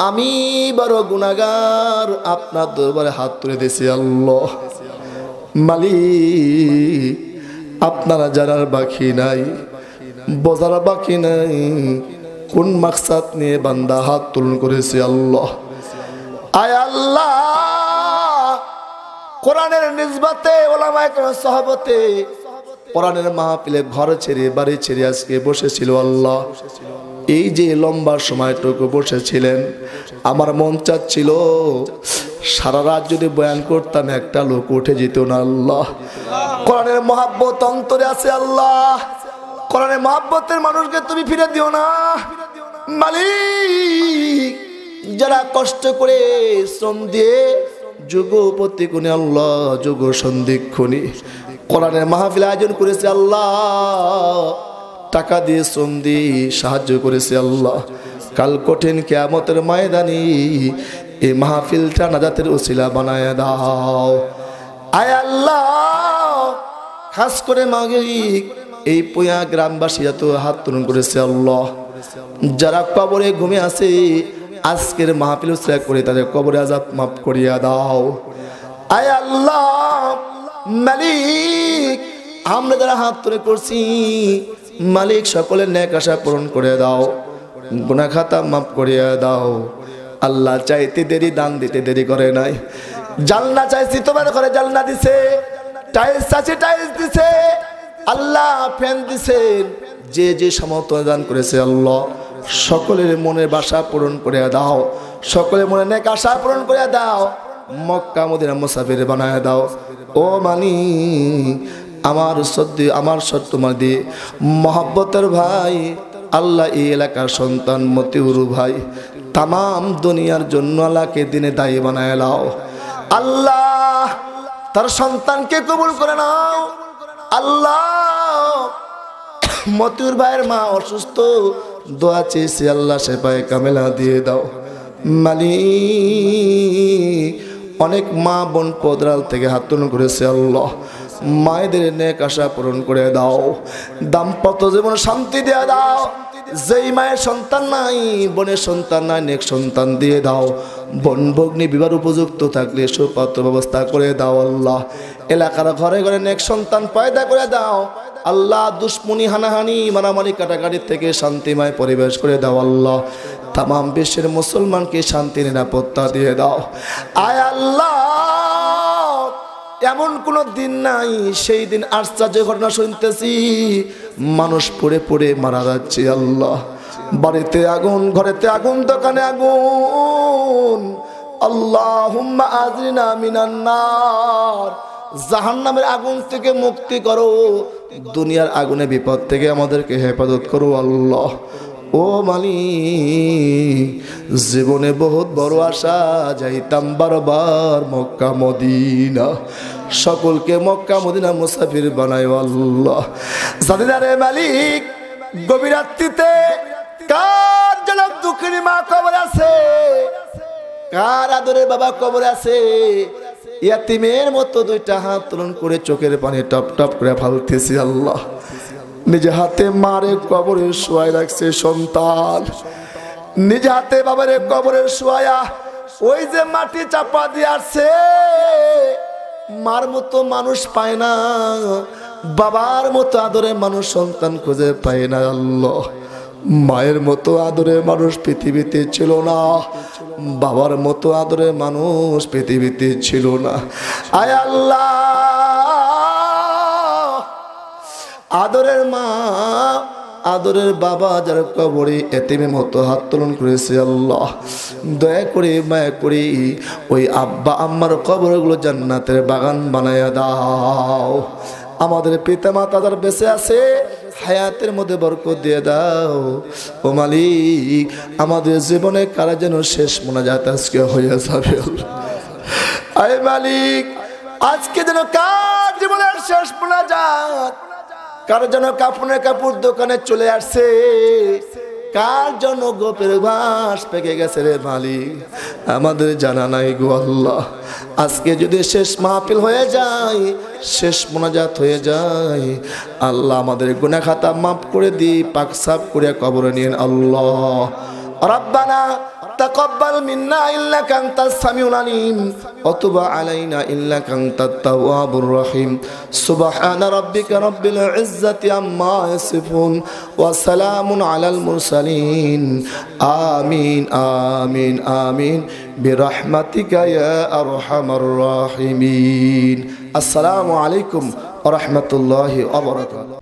আমি বড় গুনাহগার আপনার দরবারে হাত তুলে দিয়েছি। আল্লাহ মালিক, আপনারা জানার বাকি নাই, বোঝার বাকি নাই কোন মাকসাদ নিয়ে বান্দা হাত তুলন করেছে। আল্লাহ, আয় আল্লাহ, কোরআনের নিসবতে ওলামায়ে কেরাম সাহাবতে কোরআনের মাহফিলে ঘর ছেড়ে বাড়ি ছেড়ে আজকে বসেছিল। আল্লাহ, এই যে লম্বা সময়টুকু বসেছিলেন, আমার মন চাচ্ছিল সারা রাত যদি বয়ান করতাম একটা লোক উঠে যেত না। আল্লাহ, কোরআনের মহব্বত অন্তরে আছে। আল্লাহ, কোরআনের মহব্বতের মানুষকে তুমি ফিরে দিও না মালিক। যারা কষ্ট করে শ্রম দিয়ে যুগ প্রতিক্ষণে আল্লাহ যুগ সন্ধিক্ষণে কোরআনের মাহফিল আয়োজন করেছে, আল্লাহ টাকা দিয়ে শ্রম দিয়ে সাহায্য করেছে। আল্লাহ, কাল কঠিন কিয়ামতের ময়দানে এই মাহফিলটা নাজাতের উসিলা বানায় দাও। আয় আল্লাহ, খাস করে মালিক এই পুয়া গ্রামবাসী এত হাত তুলন করেছে। আল্লাহ, যারা কবরে ঘুমে আছে আজকের মাহফিল উসিলা করে তাদের কবরে আযাব মাফ করিয়া দাও। আয় আল্লাহ মালিক, আমরা যারা হাত তুলে করছি মালিক সকলের নেক আশা পূরণ করে দাও, গুনাহ খাতা মাফ করিয়া দাও। আল্লাহ, চাইতে দেরি দান দিতে দেরি করে নাই। জালনা চাইছি তোমার ঘরে জালনা দিছে, টাইলস চাইছি টাইলস দিছে। আল্লাহ, ফ্যান দিছেন, যে যে সামর্থ্য দান করেছে আল্লাহ সকলের মনের বাসা পূরণ করে দাও, সকলের মনে নেক আশা পূরণ করে দাও। মক্কা মদিনা মুসাফির বানায় দাও। ও মানি আমার সত্য মাদি মহব্বতের ভাই আল্লাহ, এই এলাকার সন্তান মতিউর ভাই তামাম দুনিয়ার জন্য আল্লাহকে দিনে দায়ী বানায় লাও। আল্লাহ, তার সন্তানকে কবুল করে নাও। আল্লাহ, মতিউর ভাইয়ের মা অসুস্থ, দোয়া চেয়েছি আল্লাহ শেফায়ে কামেলা দিয়ে দাও মালিক। অনেক মা বোন পদরাল থেকে হাত তুলন করেছে আল্লাহ, মায়েদের নেক আশা পূরণ করে দাও, দাম্পত্য জীবন শান্তি দিয়ে দাও। যেই মায়ের সন্তান নাই, বোনের সন্তান নাই, নেক সন্তান দিয়ে দাও। বোন ভগ্নী বিবাহ উপযুক্ত থাকলে সুপাত্র ব্যবস্থা করে দাও আল্লাহ। এলাকার ঘরে ঘরে নেক সন্তান পয়দা করে দাও আল্লাহ। দুশ্মনী হানাহানি মারামারি কাটাকাটি থেকে শান্তিময় পরিবেশ করে দাও আল্লাহ। তামাম বিশ্বের মুসলমানকে শান্তি নিরাপত্তা দিয়ে দাও আয় আল্লাহ। এমন কোনো দিন নাই সেই দিন আশ্চর্য ঘটনা শুনতেছি, মানুষ পড়ে পড়ে মারা যাচ্ছে আল্লাহ। বাড়িতে আগুন, ঘরেতে আগুন, দোকানে আগুন। আল্লাহুম্মা আজরিনা মিনান নার, জাহান্নামের আগুন থেকে মুক্তি করো, দুনিয়ার আগুনে বিপদ থেকে আমাদেরকে হেফাজত করো আল্লাহ। ও মালিক, জীবনে বহুত বড় আশা, যাইতাম বারবার মক্কা মদিনা, সকলকে মক্কা মদিনা মুসাফির বানায় আল্লাহ। জানিদারে মালিক, গভীর রাত্রিতে কার জনক দুঃখিনী মা কবর আছে, কার আদরে বাবা কবর আছে, ইয়াতিমের মতো দুইটা হাত তুলন করে চোখের পানি টপ টপ করে ফালতেছি আল্লাহ। নিজে হাতে মারে কবরে শোয়াই রাখছে সন্তান, নিজে হাতে বাবারে কবরে শোয়া, ওই যে মাটি চাপা দিয়ে আসছে। মার মতো মানুষ পায় না, বাবার মতো আদরে মানুষ সন্তান খুঁজে পায় না আল্লাহ। মায়ের মতো আদরে মানুষ পৃথিবীতে ছিল না, বাবার মতো আদরে মানুষ পৃথিবীতে ছিল না। আয় আল্লাহ, আদরের মা আদরের বাবা যার কবরে এতিমের মতো হাত তোলন করেছে আল্লাহ, দয়া করে মায়া করে ওই আব্বা আম্মার কবরগুলো জান্নাতের বাগান বানায়া দাও। আমাদের পিতা মাতা যারা বেঁচে আছে হায়াতের মধ্যে বরকত দিয়ে দাও। ও মালিক, আমাদের জীবনে কারা যেন শেষ মোনাজাত আজকে হয়ে যাবে। আয় মালিক, আজকে যেন কার জীবনের শেষ মোনাজাত, কার যেন কাপড়ের কাপড় দোকানে চলে আসছে, কার জন্য গোপের ঘাস পেকে গেছে রে মালিক, আমাদের জানা নাই গো আল্লাহ। আজকে যদি শেষ মাহফিল হয়ে যায়, শেষ মোনাজাত হয়ে যায়, আল্লাহ আমাদের গুনাহ খাতা মাফ করে দি, পাক সাফ করে কবরে নিন আল্লাহ। রব্বানা তাকাব্বাল মিন্না ইন্নাকা আনতাস সামিউল আলিম ওয়া তুব আলাইনা ইন্নাকা আনতাত তাওয়াবুর রহিম। সুবহানা রাব্বিকা রাব্বিল ইজ্জাতি আম্মা ইয়াসিফুন ওয়া সালামুন আলাল মুরসালিন। আমিন আমিন আমিন বিরহমাতিকা ইয়া আরহামার রাহিমিন। আসসালামু আলাইকুম ওয়া রাহমাতুল্লাহি ওয়া বারাকাতুহু।